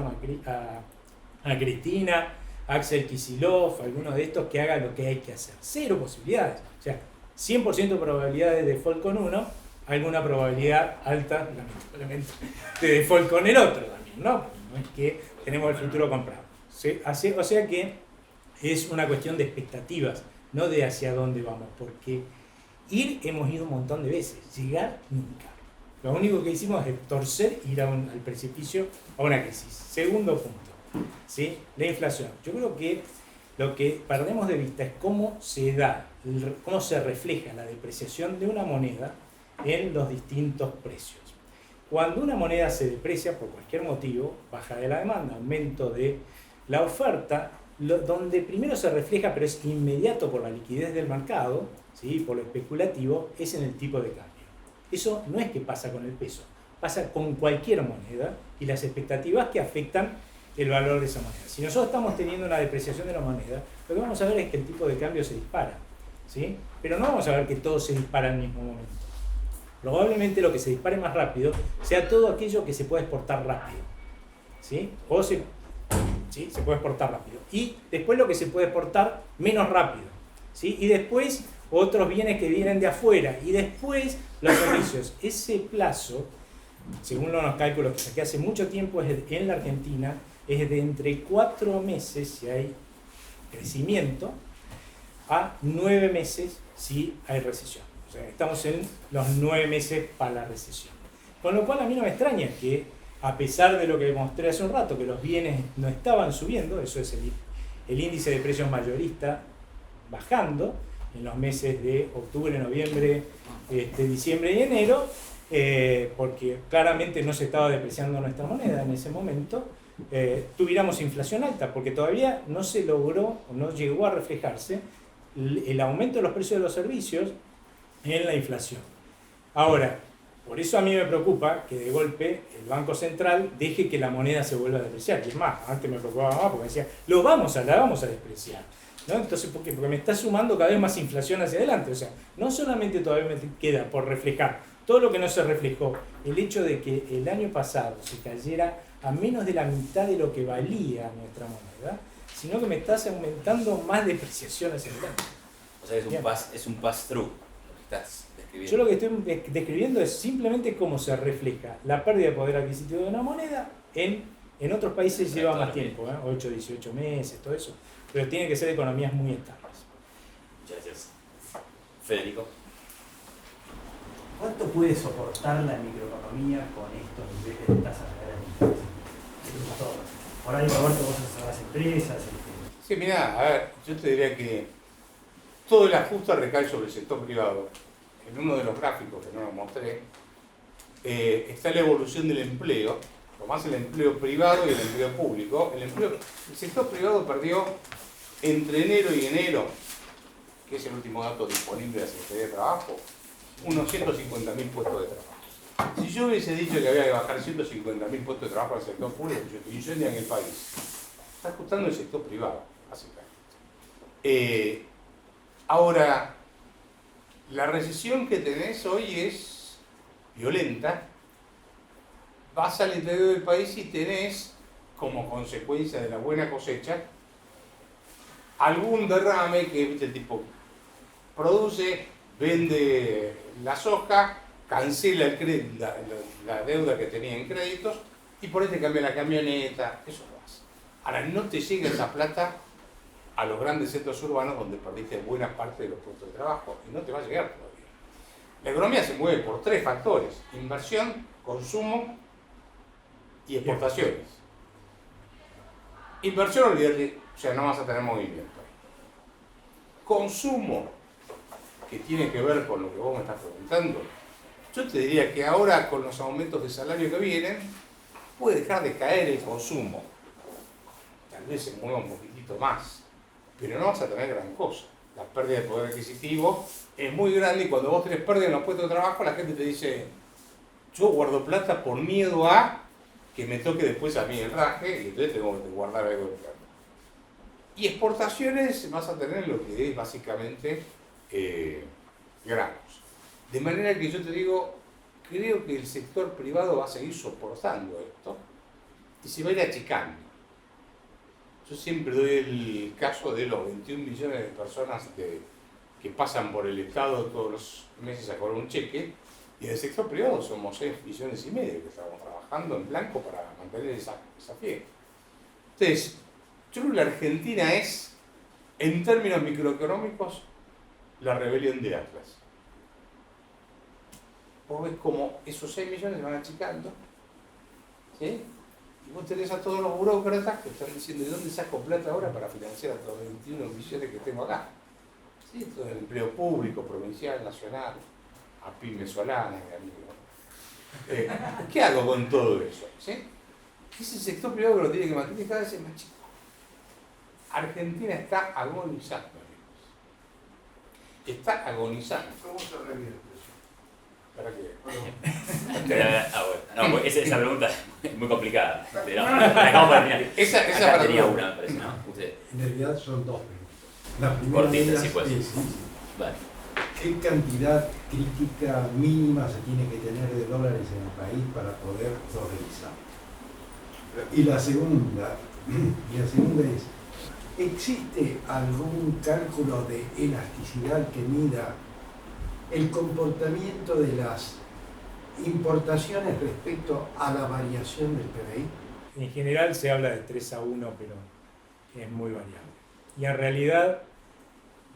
a Cristina, a Axel Kicillof, alguno de estos que haga lo que hay que hacer. Cero posibilidades. O sea, 100% probabilidades de default con uno, alguna probabilidad alta, lamentablemente, de default con el otro también, ¿no? No es que tenemos el futuro comprado. ¿Sí? O sea que es una cuestión de expectativas, no de hacia dónde vamos, porque hemos ido un montón de veces, llegar nunca. Lo único que hicimos es torcer, ir al precipicio, a una crisis. Segundo punto, ¿sí? La inflación. Yo creo que lo que perdemos de vista es cómo se refleja la depreciación de una moneda en los distintos precios. Cuando una moneda se deprecia por cualquier motivo, baja de la demanda, aumento de la oferta, donde primero se refleja, pero es inmediato por la liquidez del mercado, ¿sí? Por lo especulativo, es en el tipo de cambio. Eso no es que pasa con el peso, pasa con cualquier moneda y las expectativas que afectan el valor de esa moneda. Si nosotros estamos teniendo una depreciación de la moneda, lo que vamos a ver es que el tipo de cambio se dispara, ¿sí? Pero no vamos a ver que todo se dispara al mismo momento. Probablemente lo que se dispare más rápido sea todo aquello que se puede exportar rápido, ¿sí? ¿Sí? Se puede exportar rápido. Y después lo que se puede exportar menos rápido, ¿sí? Y después otros bienes que vienen de afuera. Y después los servicios. Ese plazo, según los cálculos que saqué hace mucho tiempo en la Argentina, es de entre 4 meses si hay crecimiento a 9 meses si hay recesión. O sea, estamos en los 9 meses para la recesión. Con lo cual a mí no me extraña que, a pesar de lo que mostré hace un rato, que los bienes no estaban subiendo, eso es el índice de precios mayorista bajando en los meses de octubre, noviembre, diciembre y enero, porque claramente no se estaba depreciando nuestra moneda en ese momento, tuviéramos inflación alta, porque todavía no se logró, o no llegó a reflejarse el aumento de los precios de los servicios en la inflación. Ahora, por eso a mí me preocupa que de golpe el Banco Central deje que la moneda se vuelva a depreciar. Y es más, antes me preocupaba más porque decía, la vamos a despreciar, ¿no? Entonces, ¿por qué? Porque me está sumando cada vez más inflación hacia adelante. O sea, no solamente todavía me queda por reflejar todo lo que no se reflejó, el hecho de que el año pasado se cayera a menos de la mitad de lo que valía nuestra moneda, sino que me estás aumentando más depreciación hacia adelante. O sea, es un pass-through lo que estás describiendo. Yo lo que estoy describiendo es simplemente cómo se refleja la pérdida de poder adquisitivo de una moneda en otros países lleva más tiempo, 8, 18 meses, todo eso. Pero tiene que ser economías muy estables. Muchas gracias. Federico. ¿Cuánto puede soportar la microeconomía con estos niveles de tasas reales de interés? Por ahí, Roberto, vos sos las empresas. Sí, mirá, a ver, yo te diría que todo el ajuste recae sobre el sector privado. En uno de los gráficos que no lo mostré, está la evolución del empleo, lo más el empleo privado y el empleo público. El sector privado perdió entre enero y enero, que es el último dato disponible de la Secretaría de Trabajo, unos 150.000 puestos de trabajo. Si yo hubiese dicho que había que bajar 150.000 puestos de trabajo al sector público, yo incendia en el país. Está ajustando el sector privado, básicamente. Ahora, la recesión que tenés hoy es violenta. Vas al interior del país y tenés, como consecuencia de la buena cosecha, algún derrame que el tipo produce, vende la soja, cancela la deuda que tenía en créditos y por ahí te cambia la camioneta, eso lo hace. Ahora, no te llega esa plata a los grandes centros urbanos donde perdiste buena parte de los puestos de trabajo y no te va a llegar todavía. La economía se mueve por 3 factores: inversión, consumo y exportaciones. Inversión, olvídate, o sea, no vas a tener movimiento. Consumo, que tiene que ver con lo que vos me estás preguntando, yo te diría que ahora con los aumentos de salario que vienen, puede dejar de caer el consumo. Tal vez se mueva un poquitito más, pero no vas a tener gran cosa. La pérdida de poder adquisitivo es muy grande y cuando vos tenés pérdida en los puestos de trabajo, la gente te dice, yo guardo plata por miedo a que me toque después a mí el raje y entonces tengo que guardar algo de plata. Y exportaciones vas a tener lo que es básicamente granos. De manera que yo te digo, creo que el sector privado va a seguir soportando esto y se va a ir achicando. Yo siempre doy el caso de los 21 millones de personas que pasan por el Estado todos los meses a cobrar un cheque, y en el sector privado somos 6,5 millones que estamos trabajando en blanco para mantener esa pie. Entonces, yo creo que la Argentina es, en términos microeconómicos, la rebelión de Atlas. Vos ves como esos 6 millones se van achicando, ¿sí? Y vos tenés a todos los burócratas que están diciendo, ¿de dónde saco plata ahora para financiar a los 21 millones que tengo acá? ¿Sí? Todo el empleo público, provincial, nacional, a pymes solanas, mi amigo. ¿Qué hago con todo eso? ¿Sí? Ese sector privado que lo tiene que mantener cada vez es más chico. Argentina está agonizando, amigos. Está agonizando. ¿Cómo se revierte? ¿Para qué? Bueno. No, esa pregunta es muy complicada. Pero la dejamos para el final. Esa Acá para tenía todos. una, me parece, ¿no? Usted. En realidad son 2 preguntas. La primera Cortita, de ellas sí, pues. es Vale. ¿qué cantidad crítica mínima se tiene que tener de dólares en el país para poder dolarizar? Y la segunda es, ¿existe algún cálculo de elasticidad que mida el comportamiento de las importaciones respecto a la variación del PBI? En general se habla de 3-1, pero es muy variable. Y en realidad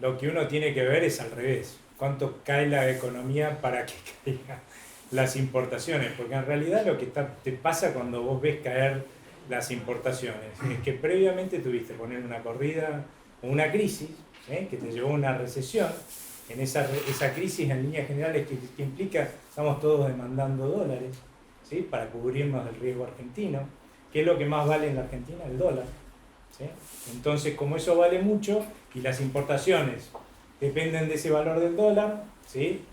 lo que uno tiene que ver es al revés. Cuánto cae la economía para que caigan las importaciones. Porque en realidad lo que te pasa cuando vos ves caer las importaciones es que previamente tuviste poner una corrida o una crisis, que te llevó a una recesión. En esa crisis, en líneas generales, que implica, estamos todos demandando dólares, ¿sí? Para cubrirnos del riesgo argentino. ¿Qué es lo que más vale en la Argentina? El dólar, ¿sí? Entonces, como eso vale mucho y las importaciones dependen de ese valor del dólar, ¿sí?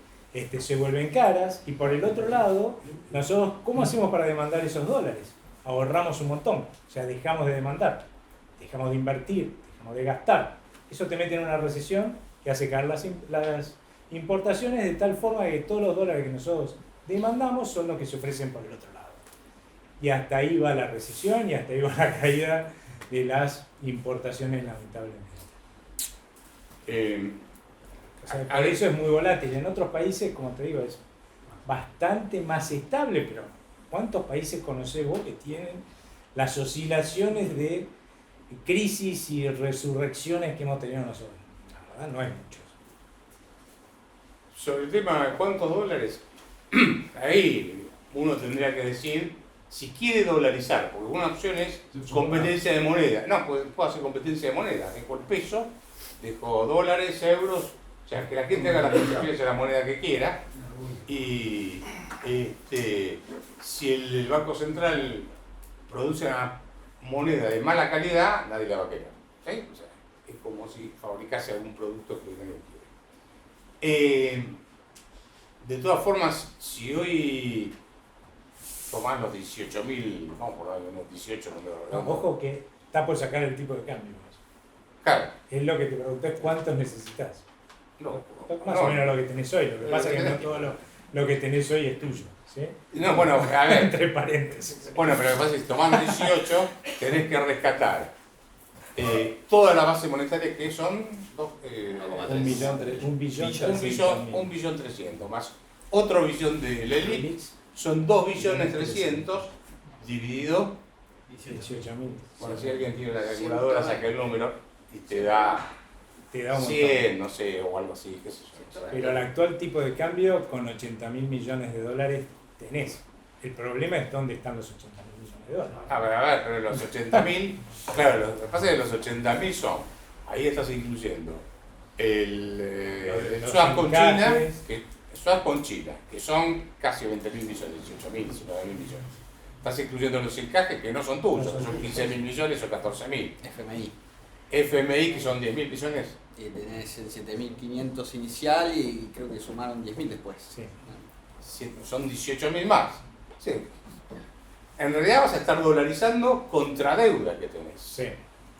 Se vuelven caras. Y por el otro lado, nosotros, ¿cómo hacemos para demandar esos dólares? Ahorramos un montón, o sea, dejamos de demandar, dejamos de invertir, dejamos de gastar. Eso te mete en una recesión que hace caer las importaciones de tal forma que todos los dólares que nosotros demandamos son los que se ofrecen por el otro lado. Y hasta ahí va la recesión y hasta ahí va la caída de las importaciones, lamentablemente. O sea, por eso es muy volátil. En otros países, como te digo, es bastante más estable, pero ¿cuántos países conocés vos que tienen las oscilaciones de crisis y resurrecciones que hemos tenido nosotros? La verdad, no hay muchos. Sobre el tema de cuántos dólares, ahí uno tendría que decir si quiere dolarizar, porque una opción es competencia de moneda. No, puedo hacer competencia de moneda. Dejo el peso, dejo dólares, euros, o sea, que la gente haga la competencia de la moneda que quiera y si el Banco Central produce una moneda de mala calidad, nadie la va a querer. ¿Sí? O sea, es como si fabricase algún producto que nadie quiere. De todas formas, si hoy tomás los 18.000, vamos por darle unos 18 números No, redondos. ojo que está por sacar el tipo de cambio. Claro, Es lo que te pregunté, ¿cuántos necesitas? no, Más no, o menos lo que tenés hoy. Lo que pasa es que no tenés- todo lo que tenés hoy es tuyo. ¿Sí? no, bueno, a ver, Entre paréntesis. bueno, pero lo que pasa es que tomando 18 tenés que rescatar toda la base monetaria que son Un billón 1.300.000 más otro billón de Lelix, son 2.300.000 dividido. 18.000. Bueno, si alguien tiene la calculadora, saca el número y te da Te da un montón. 100, no sé, o algo así, qué sé yo. Pero el actual tipo de cambio con 80.000 millones de dólares tenés. El problema es dónde están los 80.000 millones de dólares. A ver, pero los 80.000, claro, lo que pasa es que los 80.000 son, ahí estás incluyendo el Los swap con China, encajes. que son casi 20.000 millones, 18.000, 19.000 millones. Estás incluyendo los encajes que no son tuyos, No son son tuyos. 15.000 millones o 14.000. FMI. FMI, que son 10.000 millones. Y tenés el 7.500 inicial y creo que sumaron 10.000 después. Sí. Son 18.000 más. Sí. En realidad vas a estar dolarizando contra deuda que tenés. Sí.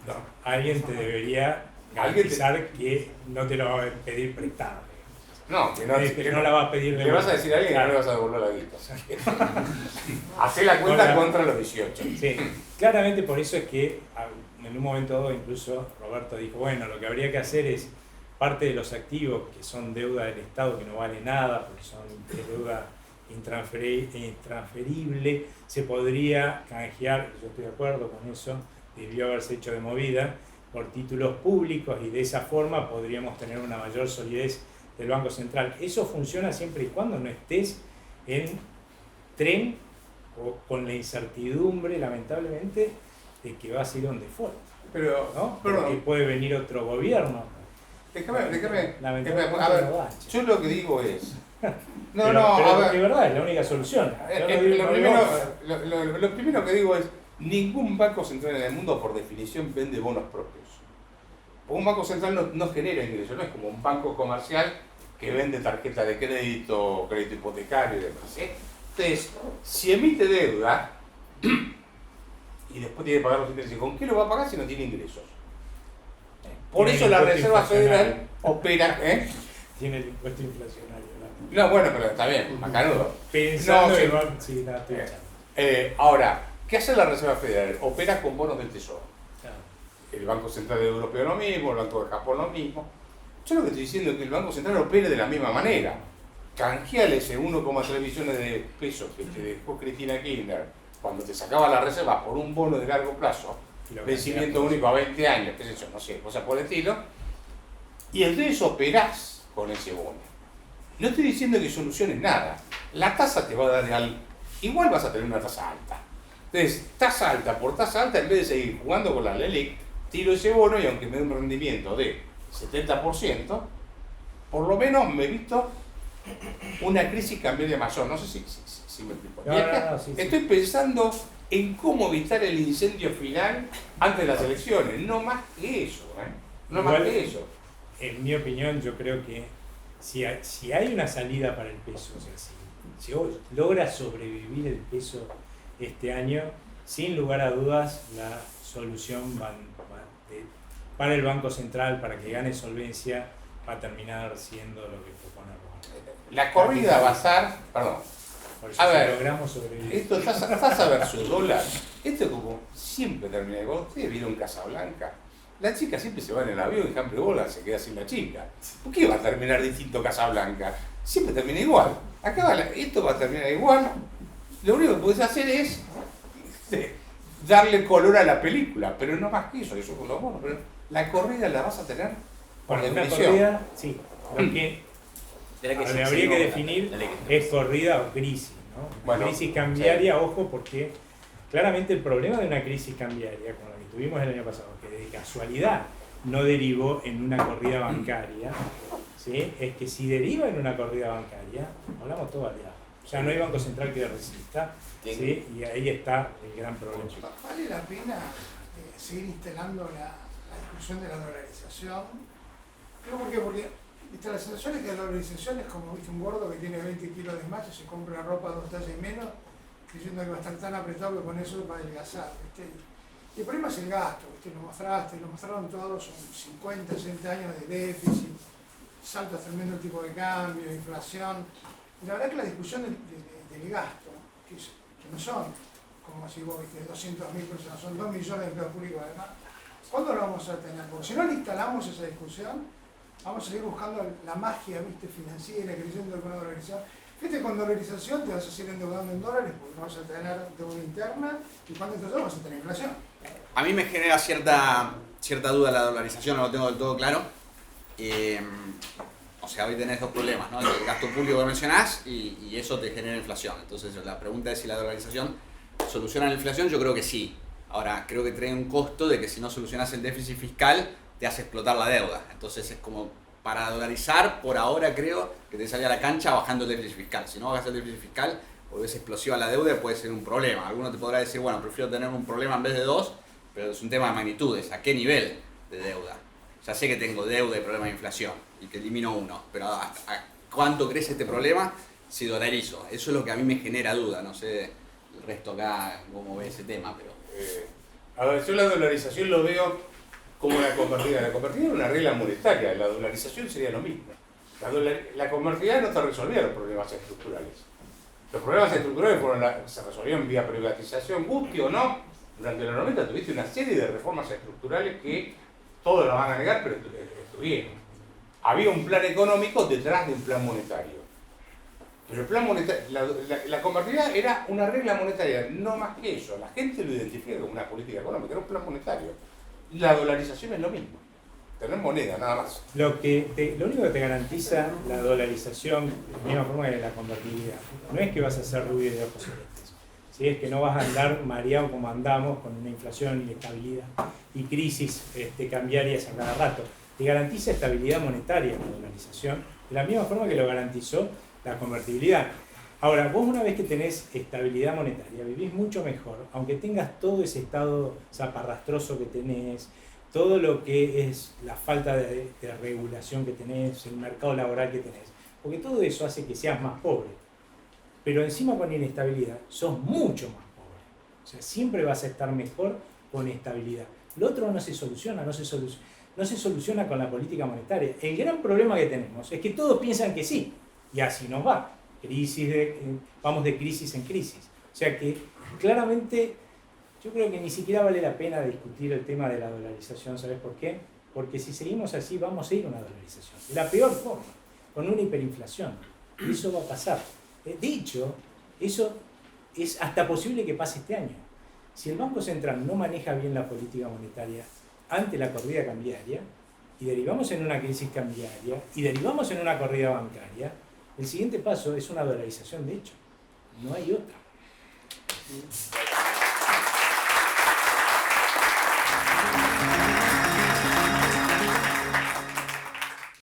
No, alguien te debería Alguien te- garantizar que no te lo va a pedir prestado. No, que no, Que no la va a pedir de le vas a vuelta. decir a alguien que no le vas a devolver la guita. Hacé la cuenta Ahora- contra los 18. Sí, claramente por eso es que en un momento dado incluso Roberto dijo, bueno, lo que habría que hacer es parte de los activos que son deuda del Estado que no vale nada, porque son deuda intransferible, se podría canjear, yo estoy de acuerdo con eso, debió haberse hecho de movida, por títulos públicos y de esa forma podríamos tener una mayor solidez del Banco Central. Eso funciona siempre y cuando no estés en tren o con la incertidumbre, lamentablemente, de que va a ser un default, Pero, ¿no? Porque perdón, puede venir otro gobierno. déjame, Lamentablemente a ver, no va. yo lo que digo es... No, pero, no, pero a de ver, verdad, es la única solución. Yo no digo- no digo- lo primero que digo es, ningún banco central en el mundo por definición vende bonos propios. Un banco central no genera ingresos, no es como un banco comercial que vende tarjeta de crédito, crédito hipotecario y demás. ¿Sí? Entonces, si emite deuda y después tiene que pagar los intereses, ¿con qué lo va a pagar si no tiene ingresos? Por Tiene eso el la impuesto Reserva Federal inflacionario. opera... Tiene el impuesto inflacionario. ¿no? No, bueno, pero está bien, macanudo. Pensando No, sí. en... Sí, no, estoy echando. Ahora, ¿qué hace la Reserva Federal? Opera con bonos del Tesoro. Claro. El Banco Central Europeo lo mismo, el Banco de Japón lo mismo. Yo lo que estoy diciendo es que el Banco Central opere de la misma manera. Canjeale ese 1,3 billones de pesos que te dejó Cristina Kirchner cuando te sacaba la reserva por un bono de largo plazo, Y lo vencimiento cambiamos. único a 20 años, qué sé yo, no sé, cosas por el estilo, y entonces operás con ese bono. No estoy diciendo que soluciones nada. La tasa te va a dar igual vas a tener una tasa alta. Entonces, tasa alta por tasa alta, en vez de seguir jugando con la LELIC, tiro ese bono y aunque me dé un rendimiento de 70%, por lo menos me evito una crisis cambiaria mayor. No sé si me explico. No, Y acá no, sí, sí. estoy pensando en cómo evitar el incendio final antes de las elecciones. No más que eso. No más Igual- que eso. En mi opinión, yo creo que si hay una salida para el peso, o sea, si logra sobrevivir el peso este año, sin lugar a dudas, la solución para el Banco Central, para que gane solvencia, va a terminar siendo lo que propone Roberto. La corrida va a estar... Perdón. Por eso, A si ver, logramos sobrevivir. Esto, tasa versus dólar, esto como siempre termina igual. Ustedes vieron Casablanca. La chica siempre se va en el avión y Humphrey Bogart se queda sin la chica. ¿Por qué va a terminar distinto Casablanca? Siempre termina igual. Esto va a terminar igual. Lo único que puedes hacer es darle color a la película, pero no más que eso con los bonos. Pero la corrida la vas a tener por Bueno, una definición. corrida, sí. Lo que habría que definir es corrida o crisis, ¿no? Bueno, Crisis cambiaria, ojo, porque claramente el problema de una crisis cambiaria, como la que tuvimos el año pasado, que de casualidad no derivó en una corrida bancaria, ¿sí? Es que si deriva en una corrida bancaria, hablamos todo aliado. O sea, no hay Banco Central que resista, ¿sí? Y ahí está el gran problema. ¿Vale la pena seguir instalando la discusión de la dolarización? ¿Por qué? Porque la sensación es que la dolarización es como un gordo que tiene 20 kilos de más y se compra ropa 2 tallas menos, diciendo que va a estar tan apretado que con eso va a adelgazar. Y el problema es el gasto, lo mostraron todos, son 50, 60 años de déficit, saltos tremendos tipo de cambio, inflación. Y la verdad es que la discusión del gasto, que no son, como si vos viste, 200.000 personas, son 2 millones de empleados públicos además, ¿cuándo lo vamos a tener? Porque si no le instalamos esa discusión, vamos a seguir buscando la magia, ¿viste?, financiera, creyendo con la dolarización. Fíjate, con dolarización te vas a seguir endeudando en dólares porque no vas a tener deuda interna y cuando entonces vas a tener inflación. A mí me genera cierta duda la dolarización, no lo tengo del todo claro. O sea, hoy tenés dos problemas, ¿no? El gasto público que mencionás y eso te genera inflación. Entonces la pregunta es si la dolarización soluciona la inflación. Yo creo que sí. Ahora, creo que trae un costo de que si no solucionas el déficit fiscal, te hace explotar la deuda. Entonces es como para dolarizar, por ahora creo que te sale a la cancha bajando el déficit fiscal. Si no bajas el déficit fiscal, volvés explosiva la deuda y puede ser un problema. Alguno te podrá decir, bueno, prefiero tener un problema en vez de 2, pero es un tema de magnitudes. ¿A qué nivel de deuda? Ya sé que tengo deuda y problema de inflación y que elimino uno, pero ¿a cuánto crece este problema si dolarizo? Eso es lo que a mí me genera duda. No sé el resto acá cómo ve ese tema, pero... A ver, yo la dolarización lo veo como la convertida. La convertida es una regla monetaria, la dolarización sería lo mismo. La convertida no te resolvía los problemas estructurales. Los problemas estructurales se resolvieron vía privatización, guste o no. Durante los 90 tuviste una serie de reformas estructurales que todos la van a negar, pero estuvieron. Había un plan económico detrás de un plan monetario. Pero el plan monetario, la convertibilidad era una regla monetaria, no más que eso. La gente lo identifica como una política económica, era un plan monetario. La dolarización es lo mismo. Tener moneda, nada más. Lo único que te garantiza la dolarización, de la misma forma que la convertibilidad, no es que vas a ser rubio de ojos celestes. ¿Sí? Es que no vas a andar mareado como andamos con una inflación, inestabilidad y crisis cambiarias a cada rato. Te garantiza estabilidad monetaria la dolarización, de la misma forma que lo garantizó la convertibilidad. Ahora, vos una vez que tenés estabilidad monetaria, vivís mucho mejor, aunque tengas todo ese estado zaparrastroso que tenés, todo lo que es la falta de regulación que tenés, el mercado laboral que tenés, porque todo eso hace que seas más pobre. Pero encima con inestabilidad, sos mucho más pobre. O sea, siempre vas a estar mejor con estabilidad. Lo otro no se soluciona con la política monetaria. El gran problema que tenemos es que todos piensan que sí, y así nos va. Vamos de crisis en crisis. O sea que claramente yo creo que ni siquiera vale la pena discutir el tema de la dolarización. ¿Sabes por qué? Porque si seguimos así vamos a ir a una dolarización. De la peor forma, con una hiperinflación. Y eso va a pasar. De hecho, eso es hasta posible que pase este año. Si el Banco Central no maneja bien la política monetaria ante la corrida cambiaria, y derivamos en una crisis cambiaria, y derivamos en una corrida bancaria, el siguiente paso es una dolarización de hecho. No hay otra.